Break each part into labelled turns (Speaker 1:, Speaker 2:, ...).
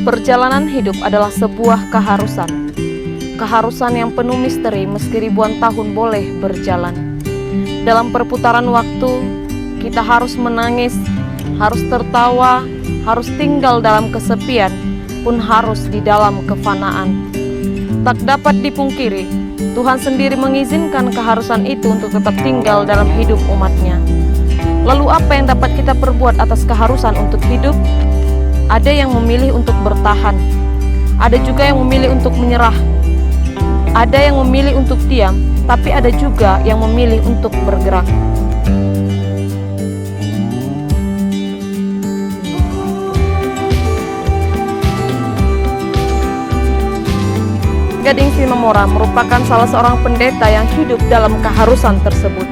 Speaker 1: Perjalanan hidup adalah sebuah keharusan. Keharusan yang penuh misteri meski ribuan tahun boleh berjalan. Dalam perputaran waktu, kita harus menangis, harus tertawa, harus tinggal dalam kesepian, pun harus di dalam kefanaan. Tak dapat dipungkiri, Tuhan sendiri mengizinkan keharusan itu untuk tetap tinggal dalam hidup umatnya. Lalu apa yang dapat kita perbuat atas keharusan untuk hidup? Ada yang memilih untuk bertahan, ada juga yang memilih untuk menyerah, ada yang memilih untuk diam, tapi ada juga yang memilih untuk bergerak. Gading Simamora merupakan salah seorang pendeta yang hidup dalam keharusan tersebut.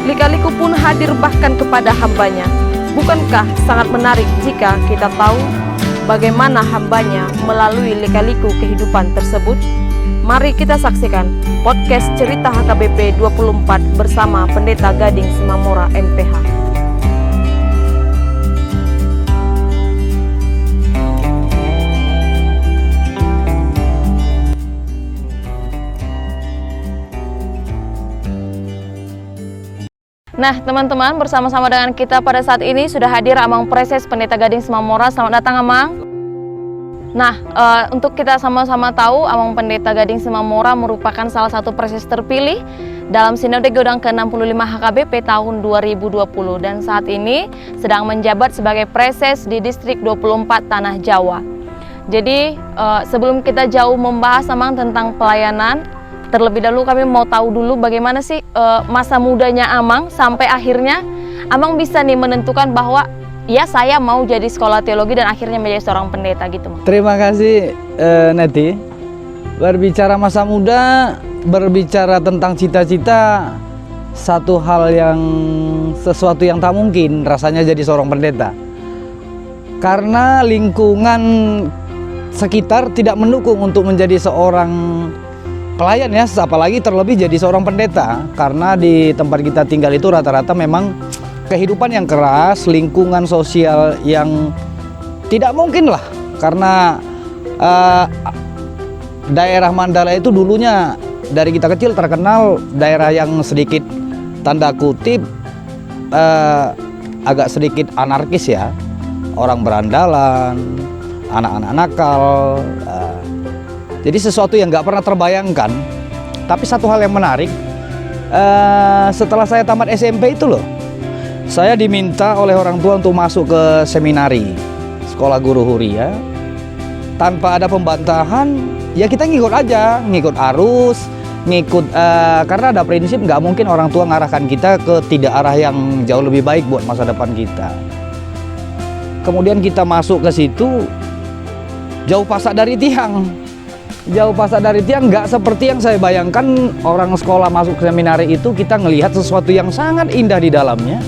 Speaker 1: Lika-liku pun hadir bahkan kepada hambanya. Bukankah sangat menarik jika kita tahu bagaimana hambanya melalui lika-liku kehidupan tersebut? Mari kita saksikan podcast cerita HKBP 24 bersama Pendeta Gading Simamora MPH. Nah teman-teman, bersama-sama dengan kita pada saat ini sudah hadir Amang Preses Pendeta Gading Simamora. Selamat datang Amang. Nah, untuk kita sama-sama tahu, Amang Pendeta Gading Simamora merupakan salah satu preses terpilih dalam Sinode Godang ke-65 HKBP tahun 2020 dan saat ini sedang menjabat sebagai preses di Distrik 24 Tanah Jawa. Jadi sebelum kita jauh membahas Amang tentang pelayanan, terlebih dahulu kami mau tahu dulu bagaimana sih masa mudanya Amang sampai akhirnya Amang bisa nih menentukan bahwa ya saya mau jadi sekolah teologi dan akhirnya menjadi seorang pendeta gitu.
Speaker 2: Terima kasih Neti. Berbicara masa muda, berbicara tentang cita-cita, sesuatu yang tak mungkin rasanya jadi seorang pendeta. Karena lingkungan sekitar tidak mendukung untuk menjadi seorang pelayan ya, apalagi terlebih jadi seorang pendeta. Karena di tempat kita tinggal itu rata-rata memang kehidupan yang keras, lingkungan sosial yang tidak mungkin lah. Karena daerah Mandala itu dulunya dari kita kecil terkenal daerah yang sedikit tanda kutip agak sedikit anarkis ya. Orang berandalan, anak-anak nakal. Jadi sesuatu yang nggak pernah terbayangkan. Tapi satu hal yang menarik, setelah saya tamat SMP itu loh, saya diminta oleh orang tua untuk masuk ke seminari sekolah guru huria. Tanpa ada pembantahan, ya kita ngikut aja, ngikut arus, karena ada prinsip nggak mungkin orang tua ngarahkan kita ke tidak arah yang jauh lebih baik buat masa depan kita. Kemudian kita masuk ke situ, jauh pasak dari tiang. Jauh pasak dari tiang, nggak seperti yang saya bayangkan. Orang sekolah masuk ke seminari itu kita ngelihat sesuatu yang sangat indah di dalamnya,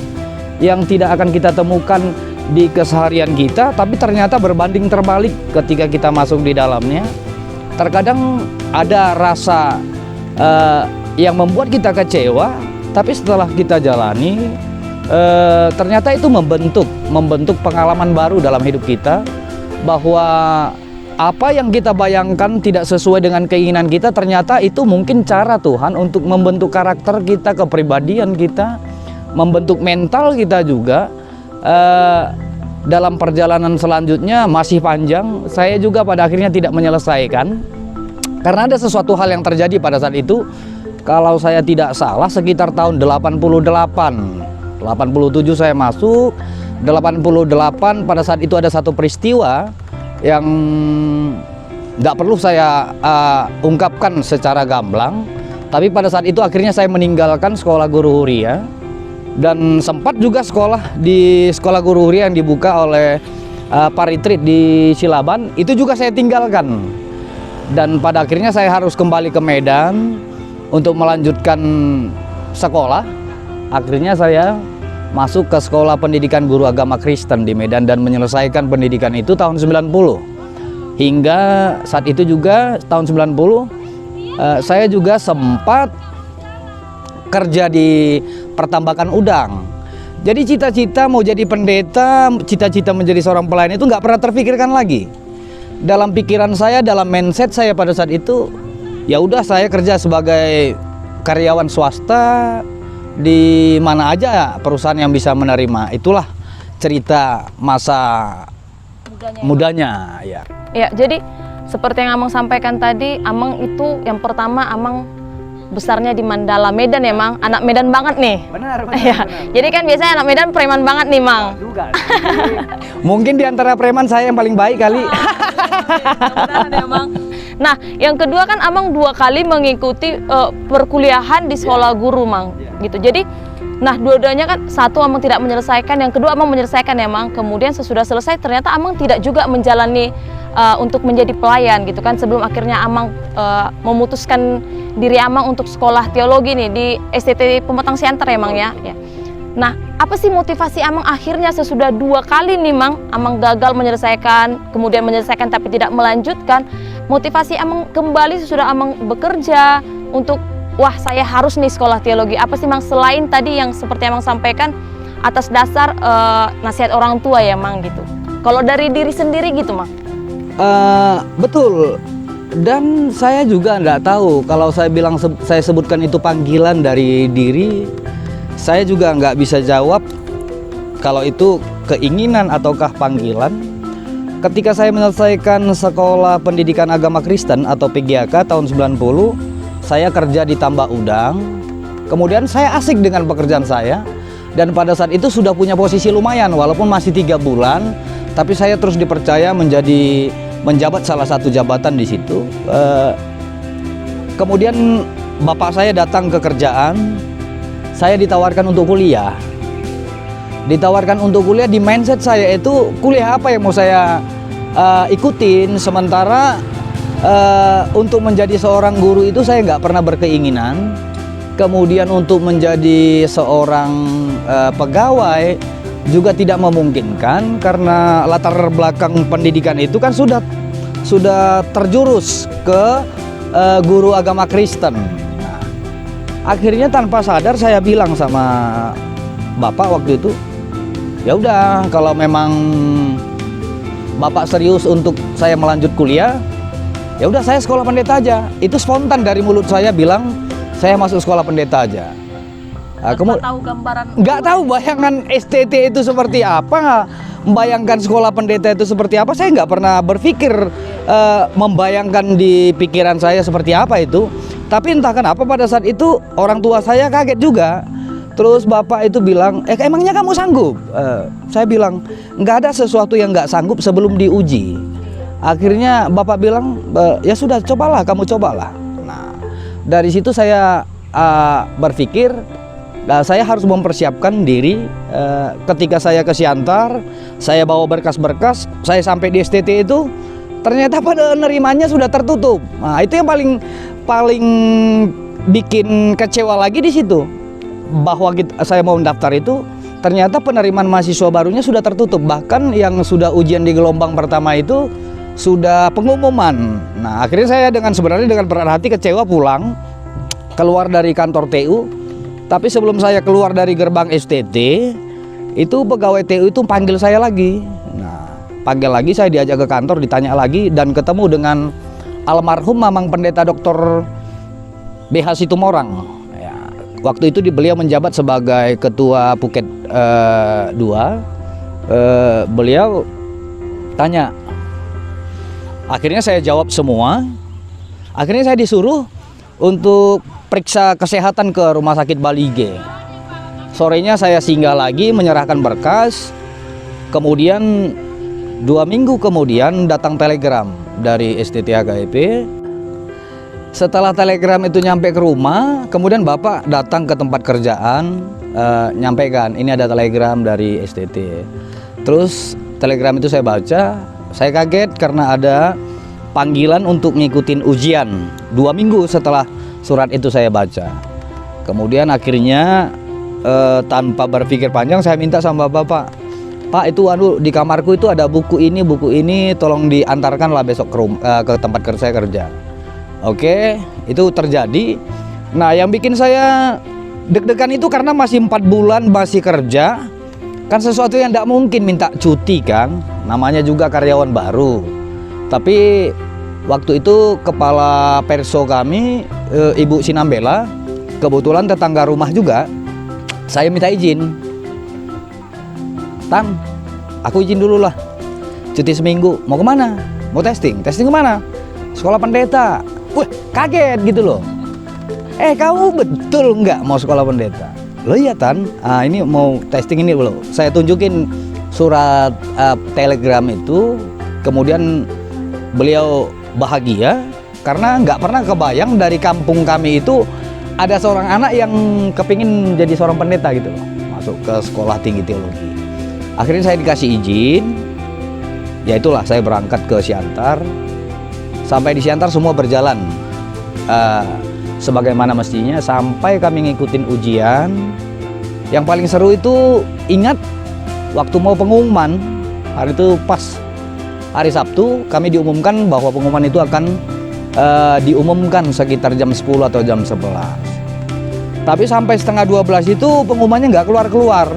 Speaker 2: yang tidak akan kita temukan di keseharian kita, tapi ternyata berbanding terbalik ketika kita masuk di dalamnya. Terkadang ada rasa yang membuat kita kecewa, tapi setelah kita jalani, ternyata itu membentuk pengalaman baru dalam hidup kita, bahwa apa yang kita bayangkan tidak sesuai dengan keinginan kita, ternyata itu mungkin cara Tuhan untuk membentuk karakter kita, kepribadian kita, membentuk mental kita juga. Dalam perjalanan selanjutnya masih panjang, saya juga pada akhirnya tidak menyelesaikan karena ada sesuatu hal yang terjadi pada saat itu. Kalau saya tidak salah sekitar tahun 88, 87 saya masuk, 88 pada saat itu ada satu peristiwa yang nggak perlu saya ungkapkan secara gamblang, tapi pada saat itu akhirnya saya meninggalkan sekolah guru huria dan sempat juga sekolah di sekolah guru huria yang dibuka oleh Pak Retreat di Silaban, itu juga saya tinggalkan. Dan pada akhirnya saya harus kembali ke Medan untuk melanjutkan sekolah. Akhirnya saya masuk ke Sekolah Pendidikan Guru Agama Kristen di Medan dan menyelesaikan pendidikan itu tahun 90. Hingga saat itu juga tahun 90 saya juga sempat kerja di pertambakan udang. Jadi cita-cita mau jadi pendeta, cita-cita menjadi seorang pelayan itu nggak pernah terfikirkan lagi. Dalam pikiran saya, dalam mindset saya pada saat itu, ya udah saya kerja sebagai karyawan swasta di mana aja perusahaan yang bisa menerima. Itulah cerita masa mudanya ya.
Speaker 1: Ya, jadi seperti yang Amang sampaikan tadi, Amang itu yang pertama Amang besarnya di Mandala, Medan ya, Mang. Anak Medan banget nih.
Speaker 2: Benar,
Speaker 1: Ya. Jadi kan biasanya anak Medan preman banget nih, Mang.
Speaker 2: Juga. Mungkin di antara preman saya yang paling baik kali.
Speaker 1: Nah, yang kedua kan Amang 2 kali mengikuti perkuliahan di sekolah guru, Mang. Gitu. Jadi, nah dua-duanya kan, satu Amang tidak menyelesaikan, yang kedua Amang menyelesaikan ya, Mang. Kemudian sesudah selesai ternyata Amang tidak juga menjalani untuk menjadi pelayan gitu kan, sebelum akhirnya Amang memutuskan diri Amang untuk sekolah teologi nih di STT Pematang Siantar ya, Mang ya. Nah, apa sih motivasi Amang akhirnya sesudah 2 kali nih, Mang, Amang gagal menyelesaikan, kemudian menyelesaikan tapi tidak melanjutkan. Motivasi Amang kembali sesudah Amang bekerja untuk, wah saya harus nih sekolah teologi. Apa sih, Mang, selain tadi yang seperti Amang sampaikan atas dasar nasihat orang tua ya, Mang gitu. Kalau dari diri sendiri gitu, Mang?
Speaker 2: Betul. Dan saya juga nggak tahu kalau saya sebutkan itu panggilan dari diri, saya juga nggak bisa jawab kalau itu keinginan ataukah panggilan. Ketika saya menyelesaikan Sekolah Pendidikan Agama Kristen atau PGAK tahun 90, saya kerja di tambak udang. Kemudian saya asik dengan pekerjaan saya, dan pada saat itu sudah punya posisi lumayan walaupun masih 3 bulan, tapi saya terus dipercaya menjabat salah satu jabatan di situ. Kemudian bapak saya datang ke kerjaan, saya ditawarkan untuk kuliah. Ditawarkan untuk kuliah, di mindset saya itu kuliah apa yang mau saya ikutin. Sementara untuk menjadi seorang guru itu saya nggak pernah berkeinginan. Kemudian untuk menjadi seorang pegawai juga tidak memungkinkan karena latar belakang pendidikan itu kan sudah terjurus ke guru agama Kristen. Nah, akhirnya tanpa sadar saya bilang sama bapak waktu itu, ya udah kalau memang bapak serius untuk saya melanjut kuliah, ya udah saya sekolah pendeta aja. Itu spontan dari mulut saya bilang saya masuk sekolah pendeta aja. Nggak tahu bayangan STT itu seperti apa, membayangkan sekolah pendeta itu seperti apa. Saya nggak pernah berpikir membayangkan di pikiran saya seperti apa itu. Tapi entah kenapa pada saat itu orang tua saya kaget juga. Terus bapak itu bilang, emangnya kamu sanggup? Saya bilang, nggak ada sesuatu yang nggak sanggup sebelum diuji. Akhirnya bapak bilang, ya sudah cobalah, kamu cobalah. Nah, dari situ saya berpikir, saya harus mempersiapkan diri. Ketika saya ke Siantar, saya bawa berkas-berkas, saya sampai di STT itu, ternyata penerimaannya sudah tertutup. Nah, itu yang paling bikin kecewa lagi di situ, bahwa saya mau mendaftar itu, ternyata penerimaan mahasiswa barunya sudah tertutup. Bahkan yang sudah ujian di gelombang pertama itu sudah pengumuman. Nah, akhirnya saya sebenarnya dengan berat hati kecewa pulang, keluar dari kantor TU. Tapi sebelum saya keluar dari gerbang STT, itu pegawai TU itu panggil saya lagi. Nah, panggil lagi, saya diajak ke kantor, ditanya lagi, dan ketemu dengan almarhum Mamang Pendeta Dr. BH Situmorang. Ya, waktu itu beliau menjabat sebagai Ketua Puket 2. Beliau tanya, akhirnya saya jawab semua. Akhirnya saya disuruh untuk periksa kesehatan ke Rumah Sakit Balige. Sorenya saya singgah lagi menyerahkan berkas. Kemudian 2 minggu kemudian datang telegram dari STT HKIP. Setelah telegram itu nyampe ke rumah, kemudian bapak datang ke tempat kerjaan, nyampaikan ini ada telegram dari STT. Terus telegram itu saya baca, saya kaget karena ada panggilan untuk ngikutin ujian 2 minggu setelah surat itu saya baca. Kemudian akhirnya tanpa berpikir panjang saya minta sama bapak, Pak, itu di kamarku itu ada buku ini, tolong diantarkanlah besok ke tempat saya kerja. Oke, itu terjadi. Nah, yang bikin saya Deg-degan itu karena masih 4 bulan masih kerja, kan sesuatu yang tidak mungkin minta cuti kan, namanya juga karyawan baru. Tapi waktu itu kepala perso kami, Ibu Sinambela, kebetulan tetangga rumah juga, saya minta izin. Tan, aku izin dulu lah, cuti seminggu. Mau kemana? Mau testing? Testing kemana? Sekolah pendeta. Wah, kaget gitu loh. Kamu betul nggak mau sekolah pendeta? Loh iya Tan, ini mau testing ini loh. Saya tunjukin surat telegram itu, kemudian beliau bahagia karena nggak pernah kebayang dari kampung kami itu ada seorang anak yang kepingin jadi seorang pendeta gitu loh, masuk ke sekolah tinggi teologi. Akhirnya saya dikasih izin, ya itulah saya berangkat ke Siantar. Sampai di Siantar semua berjalan sebagaimana mestinya sampai kami ngikutin ujian. Yang paling seru itu ingat waktu mau pengumuman, hari itu pas hari Sabtu kami diumumkan bahwa pengumuman itu akan diumumkan sekitar jam 10 atau jam 11. Tapi sampai setengah 12 itu pengumumannya nggak keluar-keluar.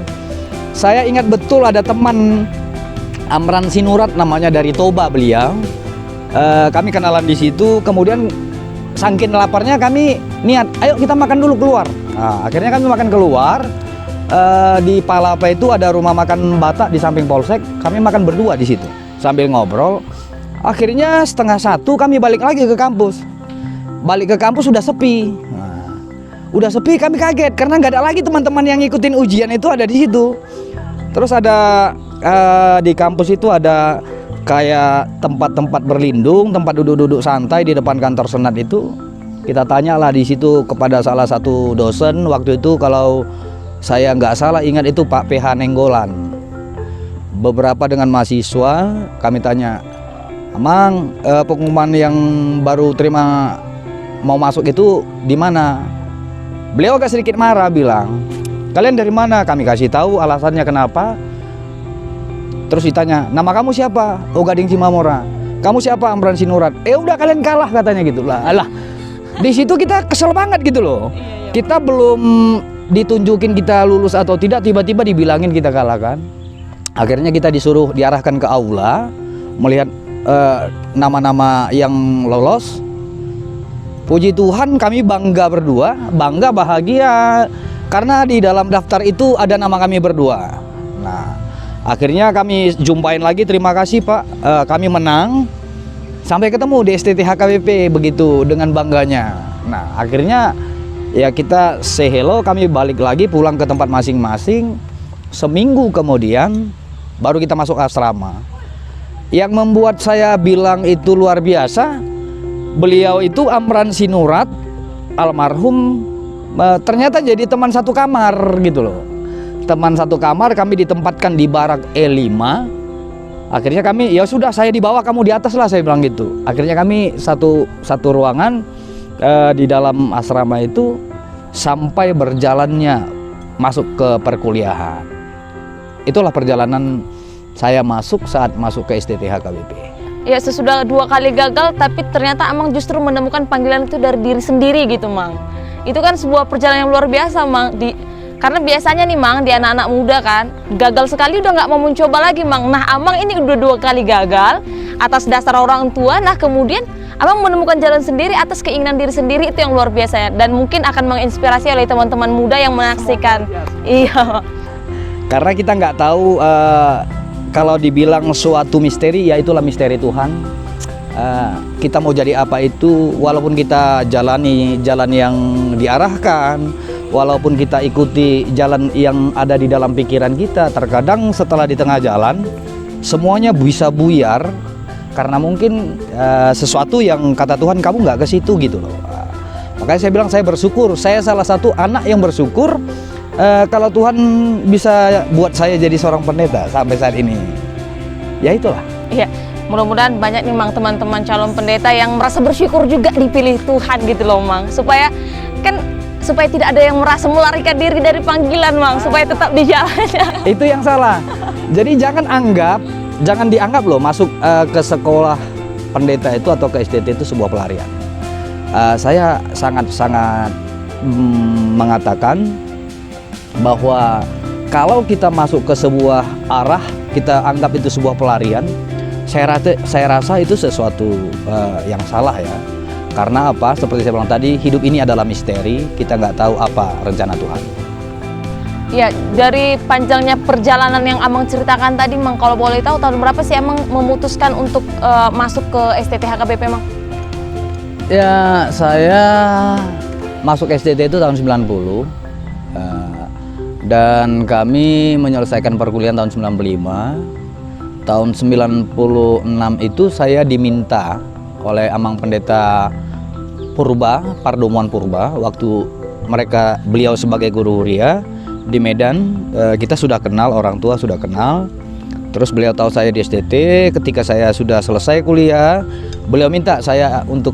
Speaker 2: Saya ingat betul ada teman Amran Sinurat namanya, dari Toba beliau. Kami kenalan di situ, kemudian saking laparnya kami niat, ayo kita makan dulu keluar. Nah, akhirnya kami makan keluar. Di Palapa itu ada rumah makan Batak di samping Polsek. Kami makan berdua di situ sambil ngobrol. Akhirnya setengah 1 kami balik lagi ke kampus. Balik ke kampus sudah sepi. Nah, udah sepi kami kaget karena nggak ada lagi teman-teman yang ngikutin ujian itu ada di situ. Terus ada di kampus itu ada kayak tempat-tempat berlindung, tempat duduk-duduk santai di depan kantor senat itu. Kita tanyalah di situ kepada salah satu dosen waktu itu, kalau saya nggak salah ingat itu Pak PH Nenggolan. Beberapa dengan mahasiswa kami tanya, Amang, pengumuman yang baru terima mau masuk itu di mana? Beliau agak sedikit marah bilang, kalian dari mana? Kami kasih tahu alasannya kenapa. Terus ditanya, nama kamu siapa? Oh, Gading Cimamora. Kamu siapa? Amran Sinurat. Udah kalian kalah katanya gitu lah. Alah, di situ kita kesel banget gitu loh. Kita belum ditunjukin kita lulus atau tidak, tiba-tiba dibilangin kita kalah kan. Akhirnya kita disuruh diarahkan ke aula melihat nama-nama yang lolos. Puji Tuhan kami bangga berdua, bangga bahagia karena di dalam daftar itu ada nama kami berdua. Nah, akhirnya kami jumpain lagi, terima kasih Pak, kami menang. Sampai ketemu di STT HKBP begitu dengan bangganya. Nah, akhirnya ya kita say hello, kami balik lagi pulang ke tempat masing-masing. Seminggu kemudian baru kita masuk asrama. Yang membuat saya bilang itu luar biasa, beliau itu Amran Sinurat almarhum ternyata jadi teman satu kamar gitu loh. Teman satu kamar, kami ditempatkan di barak E5. Akhirnya kami, ya sudah saya di bawah, kamu di atas lah, saya bilang gitu. Akhirnya kami satu ruangan di dalam asrama itu sampai berjalannya masuk ke perkuliahan. Itulah perjalanan saya masuk saat masuk ke STT HKBP.
Speaker 1: Ya, sesudah 2 kali gagal, tapi ternyata Amang justru menemukan panggilan itu dari diri sendiri gitu, Mang. Itu kan sebuah perjalanan yang luar biasa, Mang. Karena biasanya nih, Mang, di anak-anak muda kan, gagal sekali udah nggak mau mencoba lagi, Mang. Nah, Amang ini udah 2 kali gagal atas dasar orang tua. Nah, kemudian Amang menemukan jalan sendiri atas keinginan diri sendiri, itu yang luar biasa ya. Dan mungkin akan menginspirasi oleh teman-teman muda yang menyaksikan. Iya.
Speaker 2: Karena kita nggak tahu, kalau dibilang suatu misteri, ya itulah misteri Tuhan. Kita mau jadi apa itu, walaupun kita jalani jalan yang diarahkan, walaupun kita ikuti jalan yang ada di dalam pikiran kita, terkadang setelah di tengah jalan semuanya bisa buyar karena mungkin sesuatu yang kata Tuhan kamu nggak ke situ gitu loh. Makanya saya bilang saya bersyukur, saya salah satu anak yang bersyukur kalau Tuhan bisa buat saya jadi seorang pendeta sampai saat ini. Ya itulah. Iya.
Speaker 1: Mudah-mudahan banyak nih, Mang, teman-teman calon pendeta yang merasa bersyukur juga dipilih Tuhan gitu loh, Mang. Supaya tidak ada yang merasa melarikan diri dari panggilan, Mang, supaya tetap di jalannya.
Speaker 2: Itu yang salah. Jadi jangan dianggap loh masuk ke sekolah pendeta itu atau ke STT itu sebuah pelarian. Saya sangat mengatakan bahwa kalau kita masuk ke sebuah arah, kita anggap itu sebuah pelarian, saya rasa itu sesuatu yang salah ya. Karena apa? Seperti saya bilang tadi, hidup ini adalah misteri, kita nggak tahu apa rencana Tuhan.
Speaker 1: Ya, dari panjangnya perjalanan yang Amang ceritakan tadi, Mang, kalau boleh tahu tahun berapa sih Amang memutuskan untuk masuk ke STT HKBP, Mang?
Speaker 2: Ya, saya masuk STT itu tahun 90. Dan kami menyelesaikan perkuliahan tahun 95. Tahun 96 itu saya diminta oleh Amang Pendeta Purba, Pardomuan Purba, waktu beliau sebagai guru huria di Medan. Kita sudah kenal, orang tua sudah kenal. Terus beliau tahu saya di STT. Ketika saya sudah selesai kuliah, beliau minta saya untuk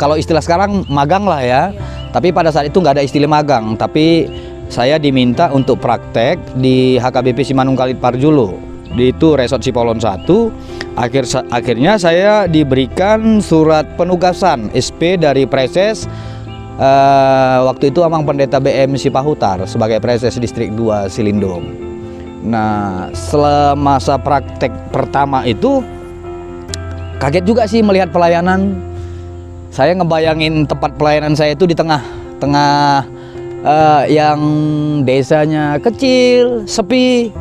Speaker 2: kalau istilah sekarang magang lah ya. Tapi pada saat itu nggak ada istilah magang. Tapi saya diminta untuk praktek di HKBP Simanung Kalit Parjolo. Itu Resort Sipolon 1. Akhirnya saya diberikan surat penugasan SP dari Preses. Waktu itu Amang Pendeta BM Sipahutar sebagai Preses Distrik 2 Silindom. Nah, semasa praktek pertama itu kaget juga sih melihat pelayanan. Saya ngebayangin tempat pelayanan saya itu di tengah yang desanya kecil, sepi.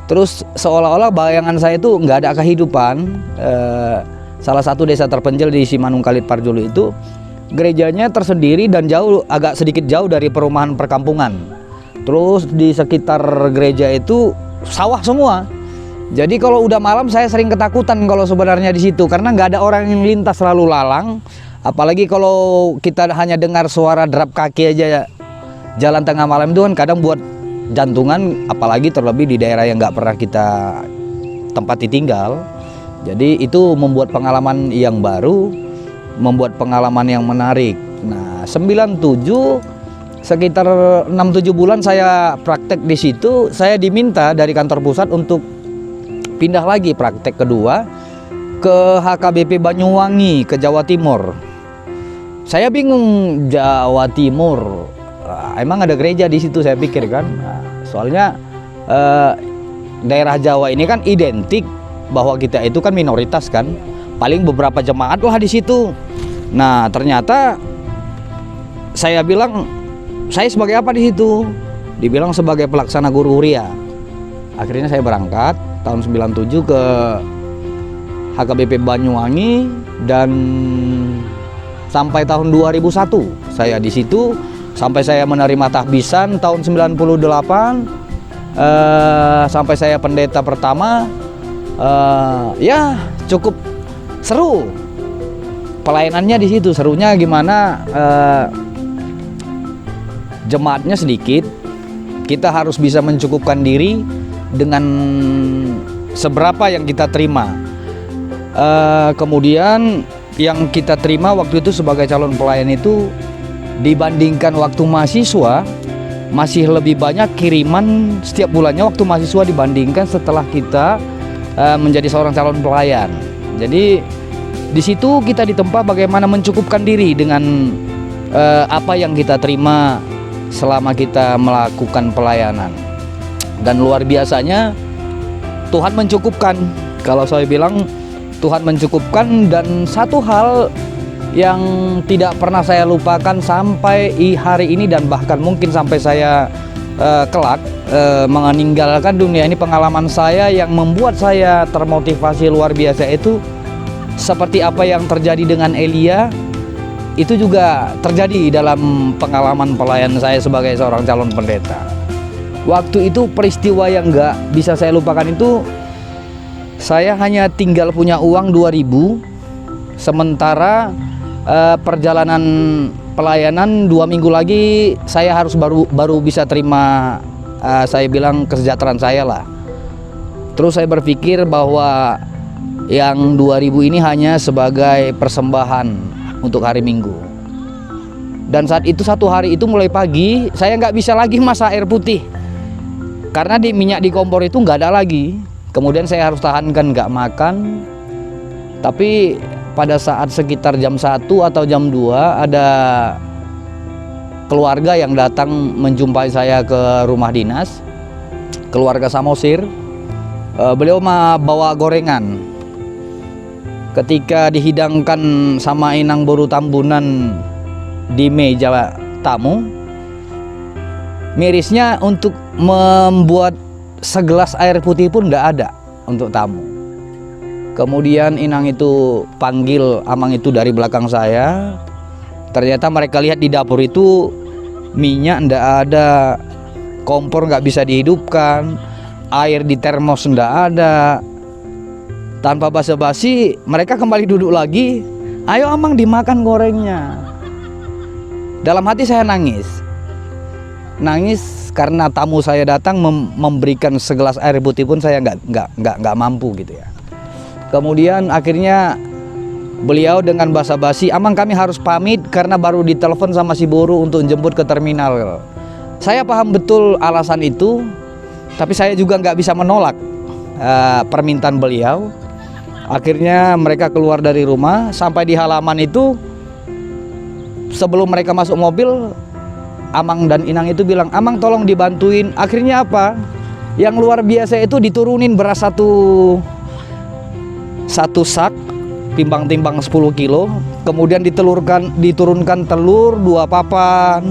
Speaker 2: Terus seolah-olah bayangan saya itu nggak ada kehidupan. Salah satu desa terpencil di Simanung Kalit Parjolo itu gerejanya tersendiri dan agak sedikit jauh dari perumahan perkampungan. Terus di sekitar gereja itu sawah semua. Jadi kalau udah malam saya sering ketakutan kalau sebenarnya di situ karena nggak ada orang yang lintas lalu lalang. Apalagi kalau kita hanya dengar suara derap kaki aja jalan tengah malam itu kan kadang buat jantungan, apalagi terlebih di daerah yang nggak pernah kita tempati tinggal. Jadi itu membuat pengalaman yang baru, membuat pengalaman yang menarik. Nah, 97 sekitar 6-7 bulan saya praktek di situ, saya diminta dari kantor pusat untuk pindah lagi praktek kedua ke HKBP Banyuwangi, ke Jawa Timur. Saya bingung, Jawa Timur, emang ada gereja di situ, saya pikir kan. Soalnya daerah Jawa ini kan identik bahwa kita itu kan minoritas kan, paling beberapa jemaat lah di situ. Nah, ternyata saya bilang, saya sebagai apa di situ? Dibilang sebagai pelaksana guru huria. Akhirnya saya berangkat tahun 97 ke HKBP Banyuwangi dan sampai tahun 2001 saya di situ sampai saya menerima tahbisan tahun 98 sampai saya pendeta pertama. Ya cukup seru pelayanannya di situ. Serunya gimana? Jemaatnya sedikit, kita harus bisa mencukupkan diri dengan seberapa yang kita terima. Kemudian yang kita terima waktu itu sebagai calon pelayan itu dibandingkan waktu mahasiswa masih lebih banyak kiriman setiap bulannya waktu mahasiswa dibandingkan setelah kita menjadi seorang calon pelayan. Jadi di situ kita ditempa bagaimana mencukupkan diri dengan apa yang kita terima selama kita melakukan pelayanan. Dan luar biasanya Tuhan mencukupkan. Kalau saya bilang Tuhan mencukupkan, dan satu hal yang tidak pernah saya lupakan sampai hari ini dan bahkan mungkin sampai saya kelak meninggalkan dunia ini, pengalaman saya yang membuat saya termotivasi luar biasa itu seperti apa yang terjadi dengan Elia, itu juga terjadi dalam pengalaman pelayan saya sebagai seorang calon pendeta. Waktu itu peristiwa yang nggak bisa saya lupakan itu, saya hanya tinggal punya uang 2.000, sementara perjalanan pelayanan 2 minggu lagi saya harus baru bisa terima, saya bilang kesejahteraan saya lah. Terus saya berpikir bahwa yang 2.000 ini hanya sebagai persembahan untuk hari Minggu. Dan saat itu satu hari itu mulai pagi saya nggak bisa lagi masak air putih karena minyak di kompor itu nggak ada lagi. Kemudian saya harus tahankan nggak makan. Tapi pada saat sekitar jam 1 atau jam 2 ada keluarga yang datang menjumpai saya ke rumah dinas, keluarga Samosir. Beliau bawa gorengan. Ketika dihidangkan sama Inang Boru Tambunan di meja tamu, mirisnya untuk membuat segelas air putih pun tidak ada untuk tamu. Kemudian Inang itu panggil Amang itu dari belakang saya. Ternyata mereka lihat di dapur itu minyak tidak ada, kompor nggak bisa dihidupkan, air di termos tidak ada. Tanpa basa-basi mereka kembali duduk lagi. Ayo Amang dimakan gorengnya. Dalam hati saya nangis karena tamu saya datang memberikan segelas air putih pun saya nggak mampu gitu ya. Kemudian akhirnya beliau dengan basa-basi, Amang kami harus pamit karena baru ditelepon sama si Boru untuk jemput ke terminal. Saya paham betul alasan itu, tapi saya juga nggak bisa menolak permintaan beliau. Akhirnya mereka keluar dari rumah, sampai di halaman itu sebelum mereka masuk mobil, Amang dan Inang itu bilang, Amang tolong dibantuin. Akhirnya apa? Yang luar biasa itu diturunin beras satu sak, timbang-timbang 10 kilo, kemudian diturunkan telur 2 papan,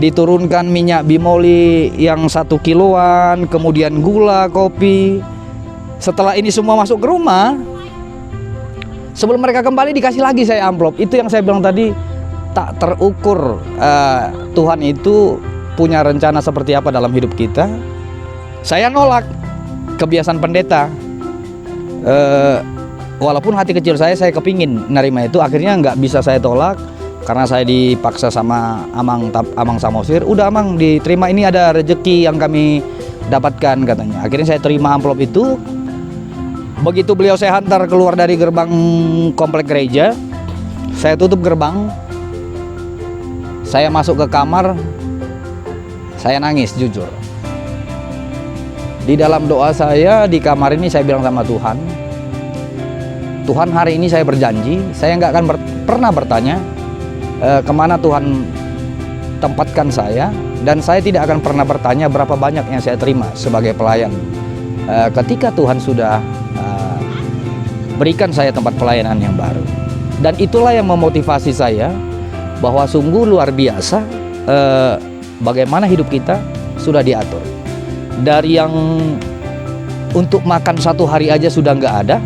Speaker 2: diturunkan minyak bimoli yang 1 kiloan, kemudian gula, kopi. Setelah ini semua masuk ke rumah, sebelum mereka kembali dikasih lagi saya amplop. Itu yang saya bilang tadi, tak terukur Tuhan itu punya rencana seperti apa dalam hidup kita. Saya nolak kebiasaan pendeta, walaupun hati kecil saya kepingin nerima itu. Akhirnya nggak bisa saya tolak karena saya dipaksa sama Amang Samosir. Udah Amang diterima, ini ada rezeki yang kami dapatkan katanya. Akhirnya saya terima amplop itu. Begitu beliau saya hantar keluar dari gerbang komplek gereja, saya tutup gerbang, saya masuk ke kamar, saya nangis jujur. Di dalam doa saya di kamar ini saya bilang sama Tuhan, Tuhan hari ini saya berjanji, saya nggak akan pernah bertanya kemana Tuhan tempatkan saya, dan saya tidak akan pernah bertanya berapa banyak yang saya terima sebagai pelayan. Ketika Tuhan sudah berikan saya tempat pelayanan yang baru, dan itulah yang memotivasi saya bahwa sungguh luar biasa bagaimana hidup kita sudah diatur. Dari yang untuk makan 1 hari aja sudah nggak ada,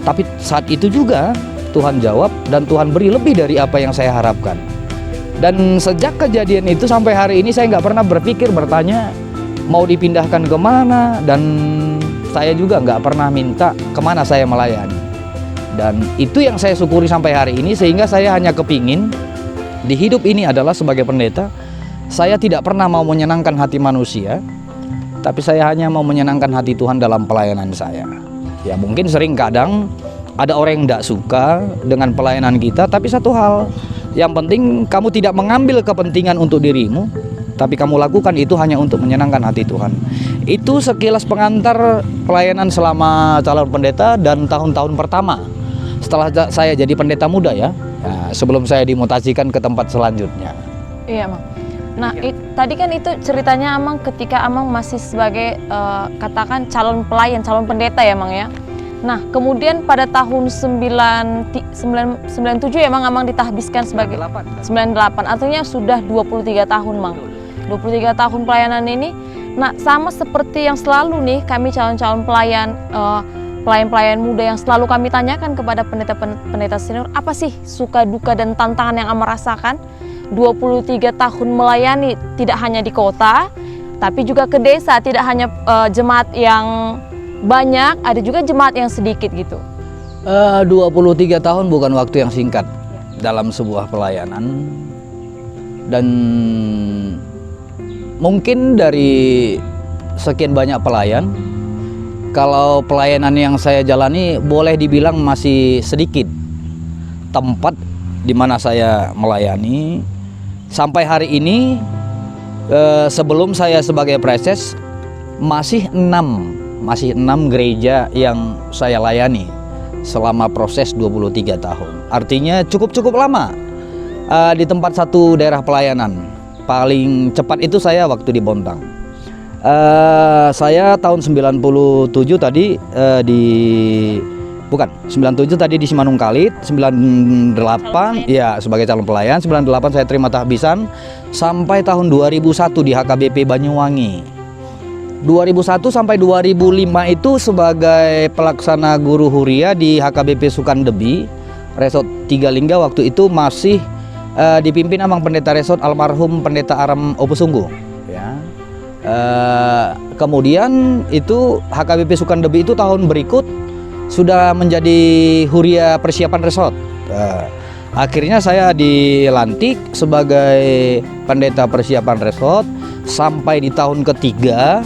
Speaker 2: tapi saat itu juga Tuhan jawab dan Tuhan beri lebih dari apa yang saya harapkan. Dan sejak kejadian itu sampai hari ini saya nggak pernah berpikir bertanya mau dipindahkan kemana, dan saya juga nggak pernah minta kemana saya melayani. Dan itu yang saya syukuri sampai hari ini, sehingga saya hanya kepingin di hidup ini adalah sebagai pendeta, saya tidak pernah mau menyenangkan hati manusia, tapi saya hanya mau menyenangkan hati Tuhan dalam pelayanan saya. Ya mungkin sering kadang ada orang yang tidak suka dengan pelayanan kita, tapi satu hal, yang penting kamu tidak mengambil kepentingan untuk dirimu, tapi kamu lakukan itu hanya untuk menyenangkan hati Tuhan. Itu sekilas pengantar pelayanan selama calon pendeta dan tahun-tahun pertama setelah saya jadi pendeta muda ya, sebelum saya dimutasikan ke tempat selanjutnya.
Speaker 1: Iya, Mang. Nah, tadi kan itu ceritanya Amang ketika Amang masih sebagai katakan calon pelayan, calon pendeta ya, Mang ya. Nah, kemudian pada tahun 97 ya, Mang, Amang ditahbiskan sebagai 98. Artinya sudah 23 tahun, Mang. 23 tahun pelayanan ini. Nah, sama seperti yang selalu nih kami calon-calon pelayan, pelayan-pelayan muda yang selalu kami tanyakan kepada pendeta senior, apa sih suka duka dan tantangan yang Amang rasakan 23 tahun melayani, tidak hanya di kota tapi juga ke desa, tidak hanya jemaat yang banyak, ada juga jemaat yang sedikit gitu.
Speaker 2: 23 tahun bukan waktu yang singkat dalam sebuah pelayanan, dan mungkin dari sekian banyak pelayan, kalau pelayanan yang saya jalani boleh dibilang masih sedikit tempat di mana saya melayani. Sampai hari ini, sebelum saya sebagai preses, masih 6 gereja yang saya layani selama proses 23 tahun. Artinya cukup lama di tempat satu daerah pelayanan. paling cepat itu saya waktu di Bontang. Saya tahun 97 tadi di bukan 97 tadi di Simanungkalit, 98 ya sebagai calon pelayan, 98 saya terima tahbisan sampai tahun 2001 di HKBP Banyuwangi. 2001 sampai 2005 itu sebagai pelaksana guru huria di HKBP Sukandebi Resort Tiga Lingga. Waktu itu masih dipimpin Amang Pendeta Resort almarhum Pendeta Aram Opusunggu ya. Kemudian itu HKBP Sukandebi itu tahun berikut sudah menjadi huria persiapan resort. Akhirnya saya dilantik sebagai pendeta persiapan resort sampai di tahun ketiga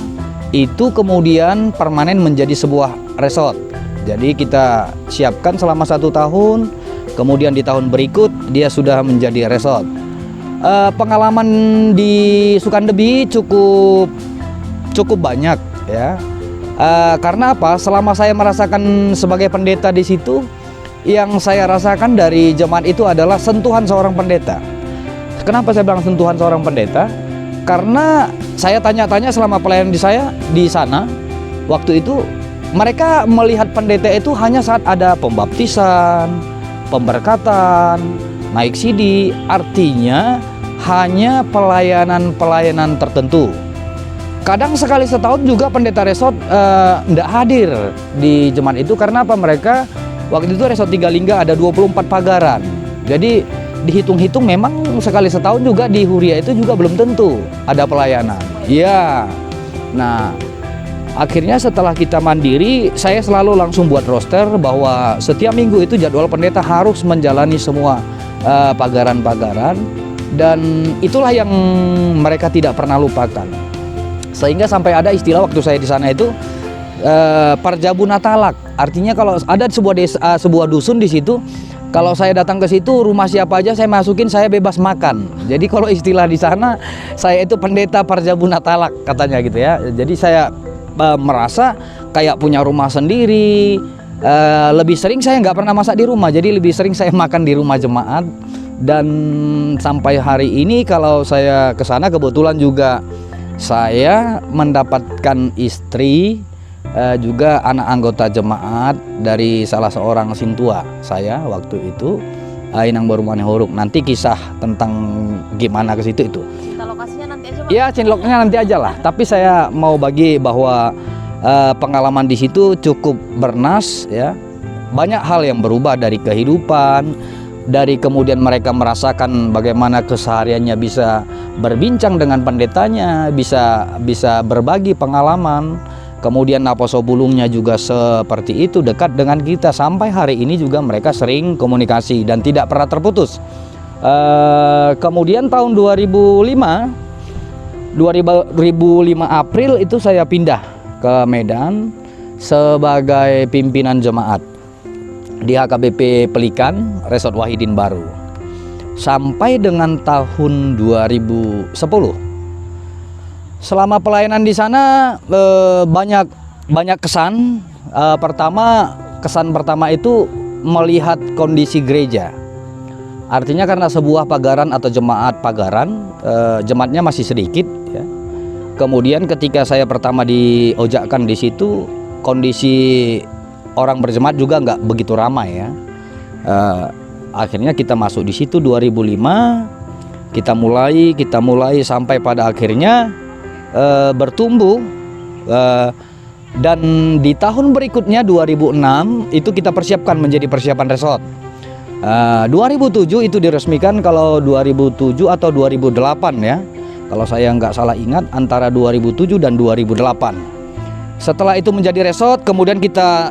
Speaker 2: itu kemudian permanen menjadi sebuah resort. Jadi kita siapkan selama 1 tahun, kemudian di tahun berikut dia sudah menjadi resort. Pengalaman di Sukandebi cukup banyak ya. Karena apa? Selama saya merasakan sebagai pendeta di situ, yang saya rasakan dari jemaat itu adalah sentuhan seorang pendeta. Kenapa saya bilang sentuhan seorang pendeta? Karena saya tanya-tanya selama pelayanan di sana, waktu itu mereka melihat pendeta itu hanya saat ada pembaptisan, pemberkatan, naik sidi, artinya hanya pelayanan-pelayanan tertentu. Kadang sekali setahun juga pendeta resort tidak hadir di jemaat itu. Karena apa? Mereka waktu itu Resort Tiga Lingga ada 24 pagaran. Jadi dihitung-hitung memang sekali setahun juga di huria itu juga belum tentu ada pelayanan. Iya. Nah, akhirnya setelah kita mandiri, saya selalu langsung buat roster bahwa setiap minggu itu jadwal pendeta harus menjalani semua pagaran-pagaran, dan itulah yang mereka tidak pernah lupakan. Sehingga sampai ada istilah waktu saya di sana itu Parjabunatalak. Artinya kalau ada sebuah dusun di situ, kalau saya datang ke situ, rumah siapa aja saya masukin, saya bebas makan. Jadi kalau istilah di sana, saya itu pendeta Parjabunatalak katanya gitu ya. Jadi saya merasa kayak punya rumah sendiri. Lebih sering saya nggak pernah masak di rumah, jadi lebih sering saya makan di rumah jemaat. Dan sampai hari ini kalau saya ke sana, kebetulan juga saya mendapatkan istri, juga anak anggota jemaat dari salah seorang sintua saya waktu itu, Inang Baru Manehuruk. Nanti kisah tentang gimana ke situ itu.
Speaker 1: Cinta lokasinya nanti aja, Bang.
Speaker 2: Ya, cinloknya nanti aja lah. Tapi saya mau bagi bahwa pengalaman di situ cukup bernas ya. Banyak hal yang berubah dari kehidupan, dari kemudian mereka merasakan bagaimana kesehariannya bisa berbincang dengan pendetanya, bisa berbagi pengalaman. Kemudian Naposo Bulungnya juga seperti itu, dekat dengan kita. Sampai hari ini juga mereka sering komunikasi dan tidak pernah terputus. Kemudian tahun 2005 April itu saya pindah ke Medan sebagai pimpinan jemaat di HKBP Pelikan Resort Wahidin Baru sampai dengan tahun 2010. Selama pelayanan di sana banyak kesan. Kesan pertama itu melihat kondisi gereja. Artinya karena sebuah pagaran atau jemaat pagaran, jemaatnya masih sedikit ya. Kemudian ketika saya pertama diojakkan di situ, kondisi orang berjemaat juga nggak begitu ramai ya. Akhirnya kita masuk di situ 2005, kita mulai sampai pada akhirnya bertumbuh, dan di tahun berikutnya 2006 itu kita persiapkan menjadi persiapan resort. 2007 itu diresmikan, kalau 2007 atau 2008 ya, kalau saya nggak salah ingat antara 2007 dan 2008. Setelah itu menjadi resort, kemudian kita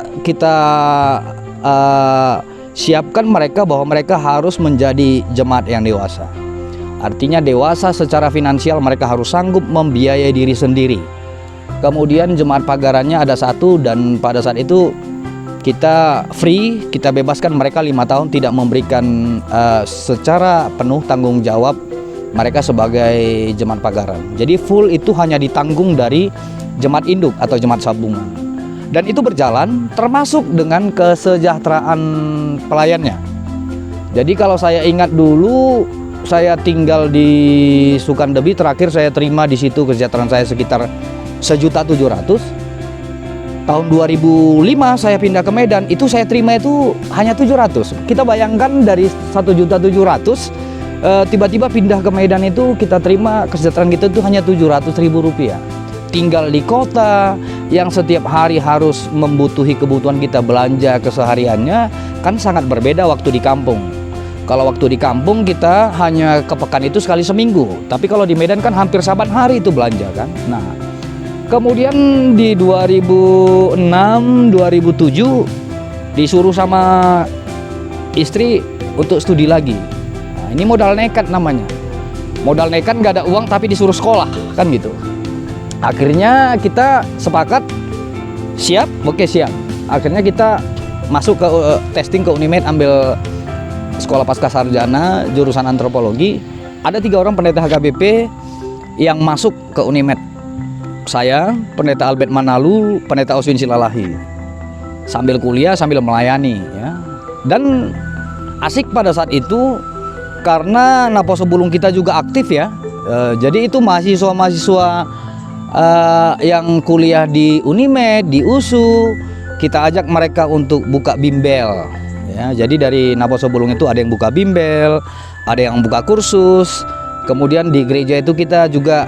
Speaker 2: siapkan mereka bahwa mereka harus menjadi jemaat yang dewasa. Artinya dewasa secara finansial, mereka harus sanggup membiayai diri sendiri. Kemudian jemaat pagarannya ada 1, dan pada saat itu kita free, kita bebaskan mereka 5 tahun tidak memberikan secara penuh tanggung jawab mereka sebagai jemaat pagaran. Jadi full itu hanya ditanggung dari jemaat induk atau jemaat sabungan. Dan itu berjalan termasuk dengan kesejahteraan pelayannya. Jadi kalau saya ingat dulu saya tinggal di Sukandebi, terakhir saya terima di situ kesejahteraan saya sekitar 1.700.000. Tahun 2005 saya pindah ke Medan, itu saya terima itu hanya 700. Kita bayangkan dari 1.700.000, tiba-tiba pindah ke Medan itu kita terima kesejahteraan kita itu hanya 700.000 rupiah. Tinggal di kota yang setiap hari harus membutuhi kebutuhan kita belanja kesehariannya, kan sangat berbeda waktu di kampung. Kalau waktu di kampung kita hanya ke pekan itu sekali seminggu, tapi kalau di Medan kan hampir saban hari itu belanja kan. Nah, kemudian di 2006, 2007 disuruh sama istri untuk studi lagi. Nah, ini modal nekat namanya. Modal nekat, nggak ada uang tapi disuruh sekolah kan gitu. Akhirnya kita sepakat, siap, oke siap. Akhirnya kita masuk ke testing ke Unimed, ambil sekolah pasca sarjana jurusan antropologi. Ada 3 orang pendeta HKBP yang masuk ke Unimed. Saya, pendeta Albert Manalu, pendeta Oswin Silalahi. Sambil kuliah, sambil melayani ya. Dan asik pada saat itu karena Naposo Bulung kita juga aktif ya. Jadi itu mahasiswa-mahasiswa yang kuliah di Unimed, di USU, kita ajak mereka untuk buka bimbel ya. Jadi dari Naposo Bulung itu ada yang buka bimbel, ada yang buka kursus. Kemudian di gereja itu kita juga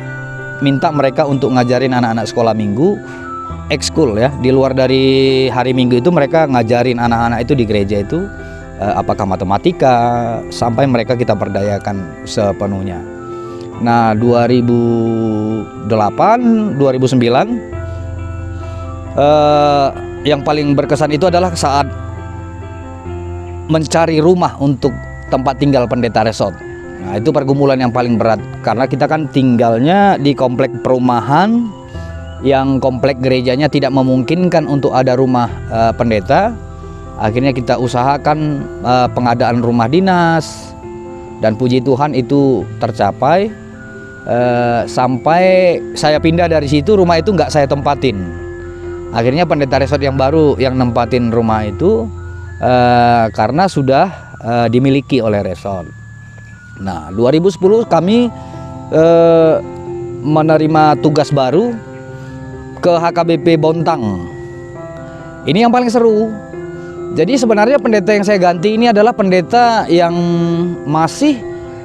Speaker 2: minta mereka untuk ngajarin anak-anak sekolah minggu, ekskul ya. Di luar dari hari Minggu itu mereka ngajarin anak-anak itu di gereja itu apakah matematika, sampai mereka kita berdayakan sepenuhnya. Nah, 2008, 2009 yang paling berkesan itu adalah saat mencari rumah untuk tempat tinggal pendeta resort. Nah, itu pergumulan yang paling berat karena kita kan tinggalnya di komplek perumahan yang komplek gerejanya tidak memungkinkan untuk ada rumah pendeta. Akhirnya kita usahakan pengadaan rumah dinas dan puji Tuhan itu tercapai. Sampai saya pindah dari situ, rumah itu nggak saya tempatin. Akhirnya pendeta resort yang baru yang nempatin rumah itu karena sudah dimiliki oleh resort. Nah, 2010 kami menerima tugas baru ke HKBP Bontang. Ini yang paling seru. Jadi sebenarnya pendeta yang saya ganti ini adalah pendeta yang masih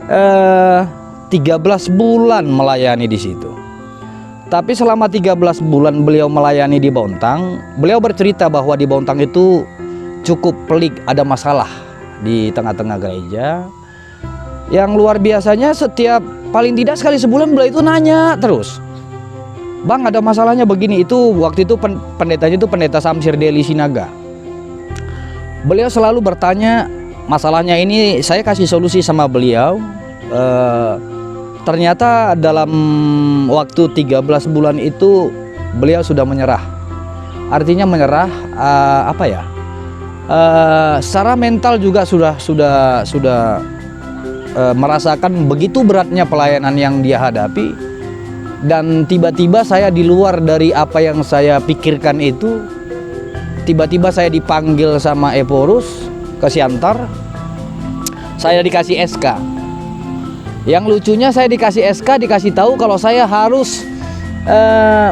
Speaker 2: 13 bulan melayani di situ. Tapi selama 13 bulan beliau melayani di Bontang, beliau bercerita bahwa di Bontang itu cukup pelik, ada masalah di tengah-tengah gereja. Yang luar biasanya setiap paling tidak sekali sebulan beliau itu nanya terus, "Bang, ada masalahnya begini." Itu waktu itu pendetanya itu pendeta Samsir Deli Sinaga. Beliau selalu bertanya masalahnya ini, saya kasih solusi sama beliau. Ternyata dalam waktu 13 bulan itu beliau sudah menyerah. Artinya menyerah secara mental juga sudah merasakan begitu beratnya pelayanan yang dia hadapi. Dan tiba-tiba saya di luar dari apa yang saya pikirkan itu, tiba-tiba saya dipanggil sama Eporus ke Siantar. Saya dikasih SK. Yang lucunya saya dikasih SK, dikasih tahu kalau saya harus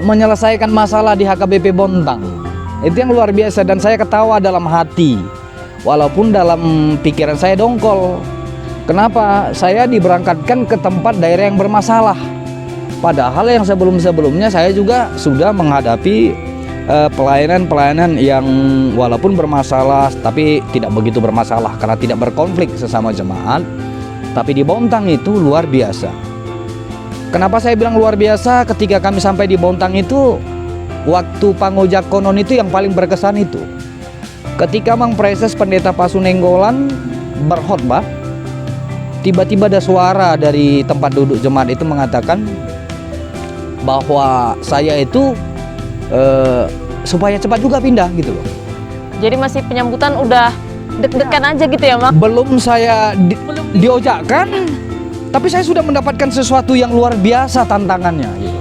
Speaker 2: menyelesaikan masalah di HKBP Bontang. Itu yang luar biasa dan saya ketawa dalam hati. Walaupun dalam pikiran saya dongkol. Kenapa? Saya diberangkatkan ke tempat daerah yang bermasalah. Padahal yang sebelum-sebelumnya saya juga sudah menghadapi pelayanan-pelayanan yang walaupun bermasalah tapi tidak begitu bermasalah karena tidak berkonflik sesama jemaat. Tapi di Bontang itu luar biasa. Kenapa saya bilang luar biasa? Ketika kami sampai di Bontang itu, waktu Pangojakonon itu yang paling berkesan itu. Ketika Mang Preses Pendeta Pasunenggolan berkhotbah, tiba-tiba ada suara dari tempat duduk jemaat itu mengatakan bahwa saya itu supaya cepat juga pindah gitu loh.
Speaker 1: Jadi masih penyambutan udah deg-degan aja gitu ya, Mak?
Speaker 2: Belum saya diojakkan, tapi saya sudah mendapatkan sesuatu yang luar biasa tantangannya gitu.